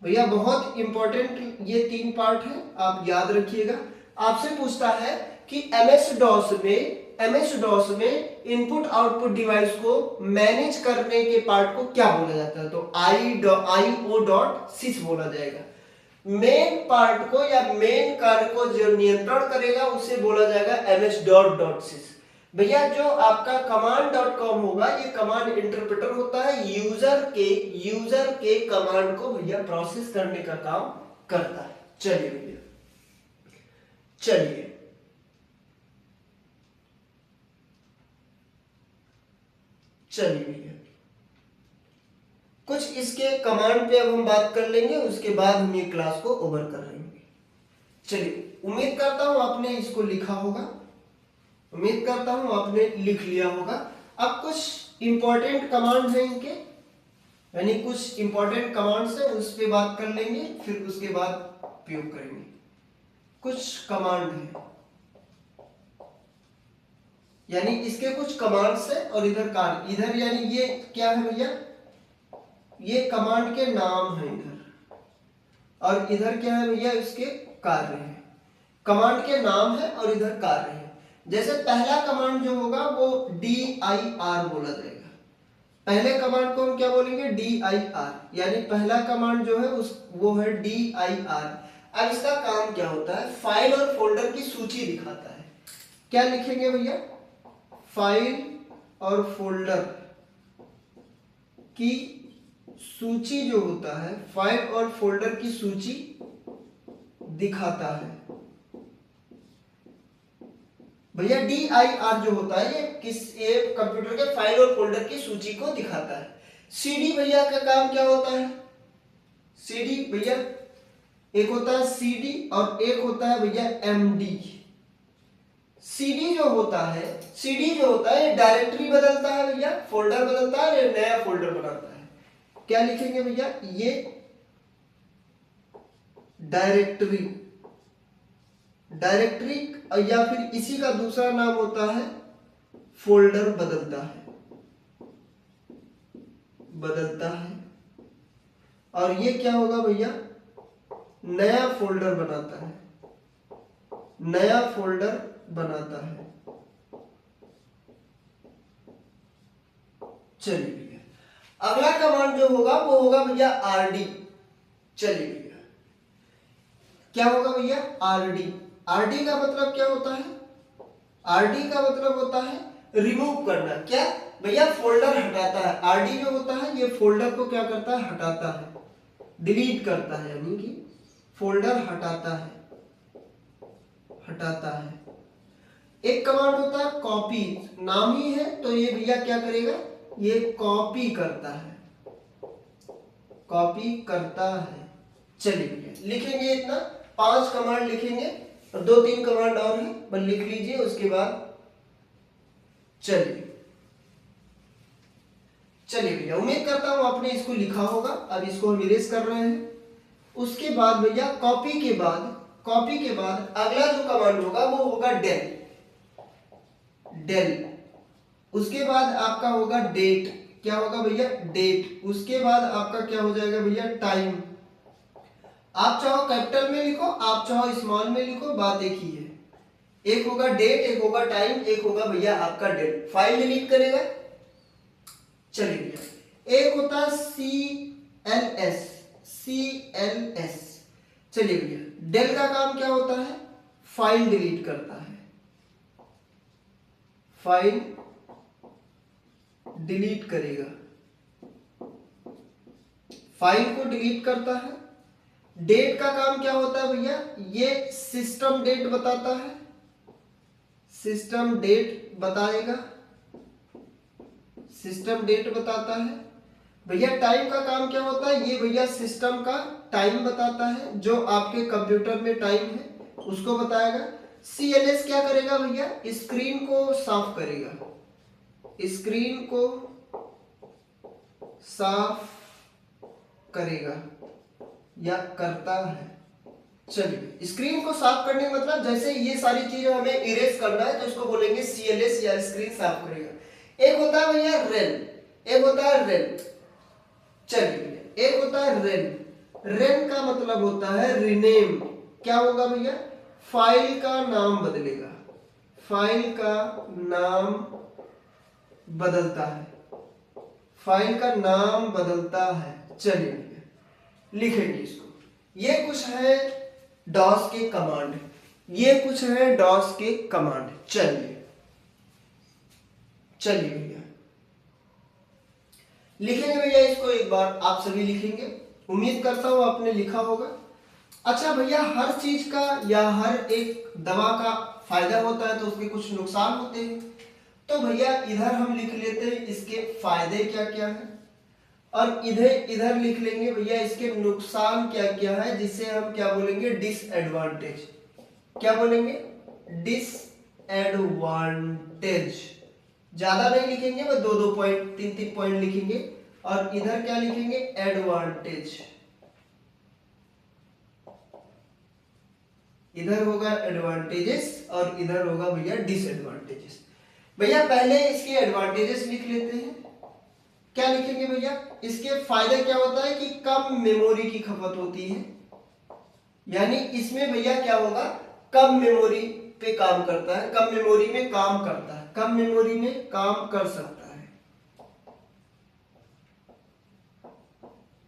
भैया बहुत इंपॉर्टेंट ये 3 पार्ट है, आप याद रखिएगा। आपसे पूछता है कि एमएस डॉस में इनपुट आउटपुट डिवाइस को मैनेज करने के पार्ट को क्या बोला जाता है? तो IO.sys बोला जाएगा। मेन पार्ट को या मेन कार्य को जो नियंत्रण करेगा उसे बोला जाएगा ms.sys। भैया जो आपका command.com होगा ये कमांड इंटरप्रेटर होता है, यूजर के कमांड को भैया प्रोसेस करने का काम करता है। चलिए भैया चलिए भैया कुछ इसके कमांड पे अब हम बात कर लेंगे, उसके बाद हम ये क्लास को ओवर कर लेंगे। चलिए, उम्मीद करता हूं आपने इसको लिखा होगा, उम्मीद करता हूं आपने लिख लिया होगा। अब कुछ इंपॉर्टेंट कमांड्स हैं इनके, यानी कुछ इंपॉर्टेंट कमांड्स हैं, उस पे बात कर लेंगे, फिर उसके बाद उपयोग करेंगे। कुछ कमांड है, यानी इसके कुछ कमांड्स है और इधर कार्य, इधर यानी ये क्या है भैया, ये कमांड के नाम है इधर, और इधर क्या है भैया, इसके कार्य है। कमांड के नाम है और इधर कार्य है। जैसे पहला कमांड जो होगा वो dir बोला जाएगा। पहले कमांड को हम क्या बोलेंगे, dir, यानी पहला कमांड जो है वो है dir। अब इसका काम क्या होता है, फाइल और फोल्डर की सूची दिखाता है। क्या लिखेंगे भैया, फाइल और फोल्डर की सूची जो होता है, फाइल और फोल्डर की सूची दिखाता है। भैया dir जो होता है ये कंप्यूटर के फाइल और फोल्डर की सूची को दिखाता है। cd भैया का काम क्या होता है, cd भैया एक होता है cd और एक होता है भैया md। cd जो होता है डायरेक्टरी बदलता है भैया, फोल्डर बदलता है, नया फोल्डर बनाता है। क्या लिखेंगे भैया, ये डायरेक्टरी या फिर इसी का दूसरा नाम होता है फोल्डर बदलता है। और ये क्या होगा भैया, नया फोल्डर बनाता है। चलिए भैया, अगला कमांड जो होगा वो होगा भैया rd। चलिए भैया, क्या होगा भैया, rd का मतलब क्या होता है, rd का मतलब होता है रिमूव करना। क्या भैया, फोल्डर हटाता है। rd जो होता है ये फोल्डर को क्या करता है, हटाता है, डिलीट करता है, यानी कि फोल्डर हटाता है। एक कमांड होता है कॉपी, नाम ही है तो ये भैया क्या करेगा, ये कॉपी करता है। चलिए भैया लिखेंगे इतना, 5 कमांड लिखेंगे और 2-3 कमांड और है, बस लिख लीजिए, उसके बाद चलिए भैया, उम्मीद करता हूं आपने इसको लिखा होगा। अब इसको हम इरेज कर रहे हैं। उसके बाद भैया कॉपी के बाद अगला जो कमांड होगा वो होगा डेल। उसके बाद आपका होगा डेट। क्या होगा भैया, डेट। उसके बाद आपका क्या हो जाएगा भैया, टाइम। आप चाहो कैपिटल में लिखो, आप चाहो स्मॉल में लिखो, बात एक ही है। एक होगा डेट, एक होगा टाइम, एक होगा भैया आपका डेल। फाइल डिलीट करेगा। चलिए भैया, एक होता है CLS। चलिए भैया, डेल का काम क्या होता है, फाइल डिलीट करता है, फाइल डिलीट करेगा, फाइल को डिलीट करता है। डेट का काम क्या होता है भैया, ये सिस्टम डेट बताता है, सिस्टम डेट बताता है। भैया टाइम का काम क्या होता है, ये भैया सिस्टम का टाइम बताता है, जो आपके कंप्यूटर में टाइम है उसको बताएगा। CLS क्या करेगा भैया, स्क्रीन को साफ करेगा, स्क्रीन को साफ करेगा या करता है। चलिए स्क्रीन को साफ करने का मतलब जैसे ये सारी चीजें हमें इरेज करना है तो इसको बोलेंगे CLS या स्क्रीन साफ करेगा। एक होता है भैया रेन, एक होता है रेन। चलिए एक होता है रेन, रेन का मतलब होता है रिनेम। क्या होगा भैया? फाइल का नाम बदलेगा, फाइल का नाम बदलता है, फाइल का नाम बदलता है। चलिए लिखेंगे इसको। ये कुछ है डॉस के कमांड, ये कुछ है डॉस के कमांड। चलिए चलिए भैया लिखेंगे भैया इसको, एक बार आप सभी लिखेंगे, उम्मीद करता हूं आपने लिखा होगा। अच्छा भैया हर चीज का या हर एक दवा का फायदा होता है तो उसके कुछ नुकसान होते हैं, तो भैया इधर हम लिख लेते हैं इसके फायदे क्या क्या है, और इधर इधर लिख लेंगे भैया इसके नुकसान क्या क्या है, जिसे हम क्या बोलेंगे? डिसएडवांटेज। क्या बोलेंगे? डिसएडवांटेज। ज्यादा नहीं लिखेंगे, वो 2-2 पॉइंट 3-3 पॉइंट लिखेंगे, और इधर क्या लिखेंगे? एडवांटेज। इधर होगा एडवांटेजेस और इधर होगा भैया डिसएडवांटेजेस। भैया पहले इसके एडवांटेजेस लिख लेते हैं। क्या लिखेंगे भैया? इसके फायदे क्या होता है कि कम मेमोरी की खपत होती है, यानी इसमें भैया क्या होगा? कम मेमोरी पे काम करता है, कम मेमोरी में काम करता है, कम मेमोरी में काम कर सकता है,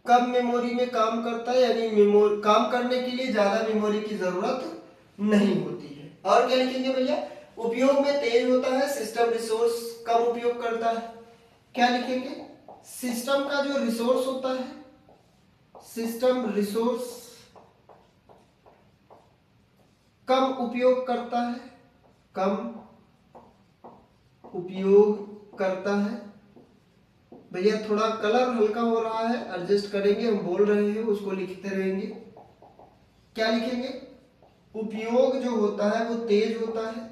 कम मेमोरी में काम करता है, यानी मेमोरी काम करने के लिए ज्यादा मेमोरी की जरूरत नहीं होती है। और क्या लिखेंगे भैया? उपयोग में तेज होता है, सिस्टम रिसोर्स कम उपयोग करता है। क्या लिखेंगे? सिस्टम का जो रिसोर्स होता है, सिस्टम रिसोर्स कम उपयोग करता है, कम उपयोग करता है। भैया थोड़ा कलर हल्का हो रहा है, एडजस्ट करेंगे, हम बोल रहे हैं उसको लिखते रहेंगे। क्या लिखेंगे? उपयोग जो होता है वो तेज होता है,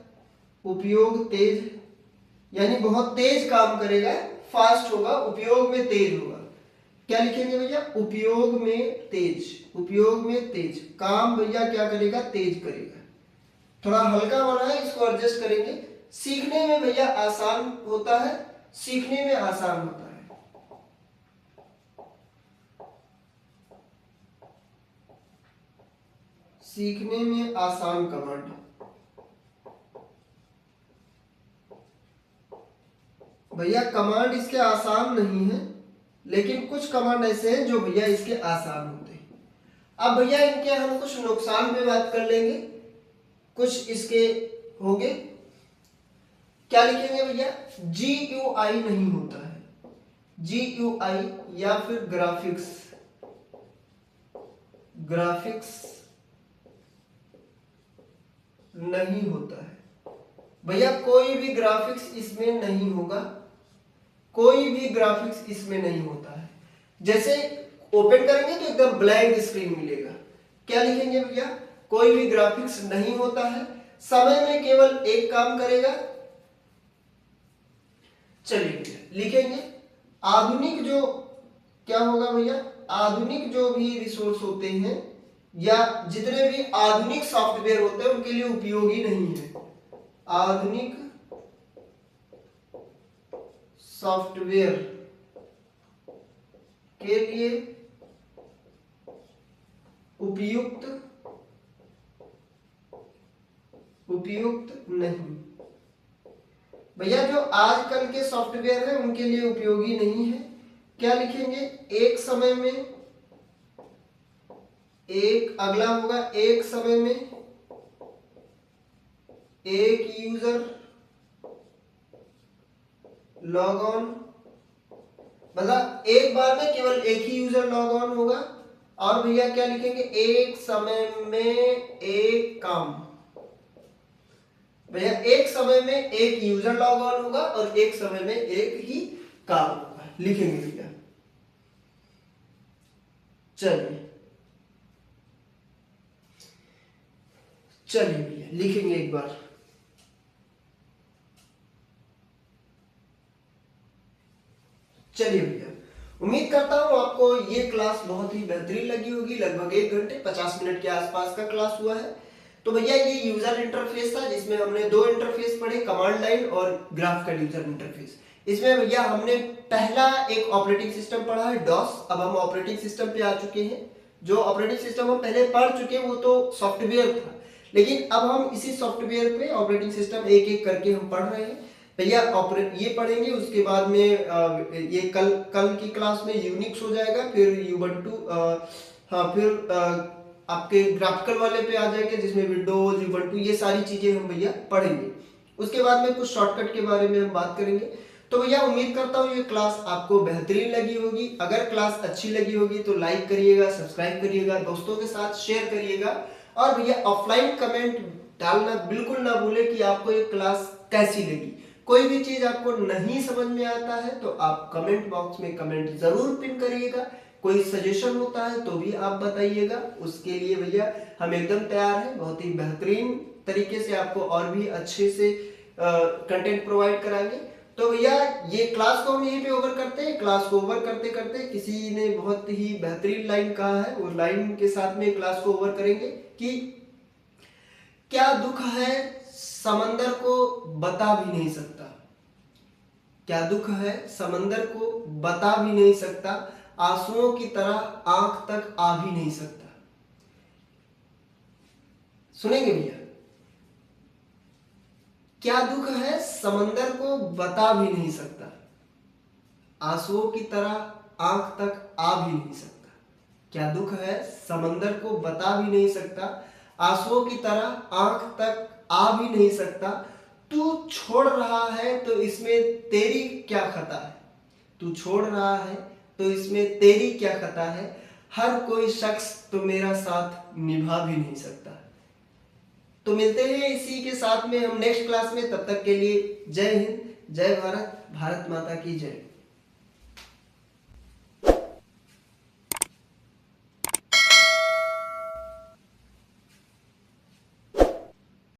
उपयोग तेज, यानी बहुत तेज काम करेगा, फास्ट होगा, उपयोग में तेज होगा। क्या लिखेंगे भैया? उपयोग में तेज, उपयोग में तेज, काम भैया क्या करेगा? तेज करेगा। थोड़ा हल्का हो रहा है, इसको एडजस्ट करेंगे। सीखने में भैया आसान होता है, सीखने में आसान होता है, सीखने में आसान कमांड। भैया कमांड इसके आसान नहीं है, लेकिन कुछ कमांड ऐसे हैं जो भैया इसके आसान होते हैं। अब भैया इनके हम कुछ नुकसान पे बात कर लेंगे, कुछ इसके होंगे। क्या लिखेंगे भैया? GUI नहीं होता है, GUI या फिर ग्राफिक्स, ग्राफिक्स नहीं होता है। भैया कोई भी ग्राफिक्स इसमें नहीं होगा, कोई भी ग्राफिक्स इसमें नहीं होता है। जैसे ओपन करेंगे तो एकदम ब्लैंक स्क्रीन मिलेगा। क्या लिखेंगे भैया? कोई भी ग्राफिक्स नहीं होता है, समय में केवल एक काम करेगा। चलिए लिखेंगे आधुनिक जो क्या होगा भैया? आधुनिक जो भी रिसोर्स होते हैं या जितने भी आधुनिक सॉफ्टवेयर होते हैं उनके लिए उपयोगी नहीं है। आधुनिक सॉफ्टवेयर के लिए उपयुक्त नहीं। भैया जो आजकल के सॉफ्टवेयर है उनके लिए उपयोगी नहीं है। क्या लिखेंगे? एक समय में एक, अगला होगा एक समय में एक यूजर लॉग ऑन, मतलब एक बार में केवल एक ही यूजर लॉग ऑन होगा। और भैया क्या लिखेंगे? एक समय में एक काम। भैया एक समय में एक यूजर लॉग ऑन होगा और एक समय में एक ही काम होगा। लिखेंगे भैया। चलिए चलिए भैया लिखेंगे एक बार। चलिए भैया उम्मीद करता हूँ आपको ये क्लास बहुत ही बेहतरीन लगी होगी। लगभग 1 घंटे 50 मिनट के आसपास का क्लास हुआ है। तो भैया ये यूजर इंटरफेस था जिसमें हमने 2 इंटरफेस पढ़े, कमांड लाइन और ग्राफिकल यूजर इंटरफेस। इसमें भैया हमने पहला एक ऑपरेटिंग सिस्टम पढ़ा है डॉस। अब हम ऑपरेटिंग सिस्टम पे आ चुके हैं। जो ऑपरेटिंग सिस्टम हम पहले पढ़ चुके हैं वो तो सॉफ्टवेयर था, लेकिन अब हम इसी सॉफ्टवेयर पे ऑपरेटिंग सिस्टम एक एक करके हम पढ़ रहे हैं। भैया ये पढ़ेंगे, उसके बाद में ये कल की क्लास में यूनिक्स हो जाएगा, फिर यूबंटू, हाँ फिर आपके ग्राफिकल वाले पे आ जाएंगे जिसमें विंडोज यूबंटू ये सारी चीजें हम भैया पढ़ेंगे। उसके बाद में कुछ शॉर्टकट के बारे में हम बात करेंगे। तो भैया उम्मीद करता हूँ ये क्लास आपको बेहतरीन लगी होगी। अगर क्लास अच्छी लगी होगी तो लाइक करिएगा, सब्सक्राइब करिएगा, दोस्तों के साथ शेयर करिएगा। और भैया ऑफलाइन कमेंट डालना बिल्कुल ना भूले कि आपको ये क्लास कैसी लगी। कोई भी चीज आपको नहीं समझ में आता है तो आप कमेंट बॉक्स में कमेंट जरूर पिन करिएगा। कोई सजेशन होता है तो भी आप बताइएगा, उसके लिए भैया हम एकदम तैयार हैं। बहुत ही बेहतरीन तरीके से आपको और भी अच्छे से कंटेंट प्रोवाइड कराएंगे। तो भैया ये क्लास को हम यहीं पे ओवर करते हैं। क्लास को ओवर करते करते किसी ने बहुत ही बेहतरीन लाइन कहा है, वो लाइन के साथ में क्लास को ओवर करेंगे कि क्या दुख है समंदर को बता भी नहीं सकता। क्या दुख है समंदर को बता भी नहीं सकता, आंसुओं की तरह आंख तक आ भी नहीं सकता। सुनेंगे भैया? क्या दुख है समंदर को बता भी नहीं सकता, आंसुओं की तरह आंख तक आ भी नहीं सकता। क्या दुख है समंदर को बता भी नहीं सकता, आंसुओं की तरह आंख तक आ भी नहीं सकता। तू छोड़ रहा है तो इसमें तेरी क्या खता है, तू छोड़ रहा है तो इसमें तेरी क्या खता है। हर कोई शख्स तो मेरा साथ निभा भी नहीं सकता। तो मिलते हैं इसी के साथ में हम नेक्स्ट क्लास में। तब तक के लिए जय हिंद, जय भारत, भारत माता की जय।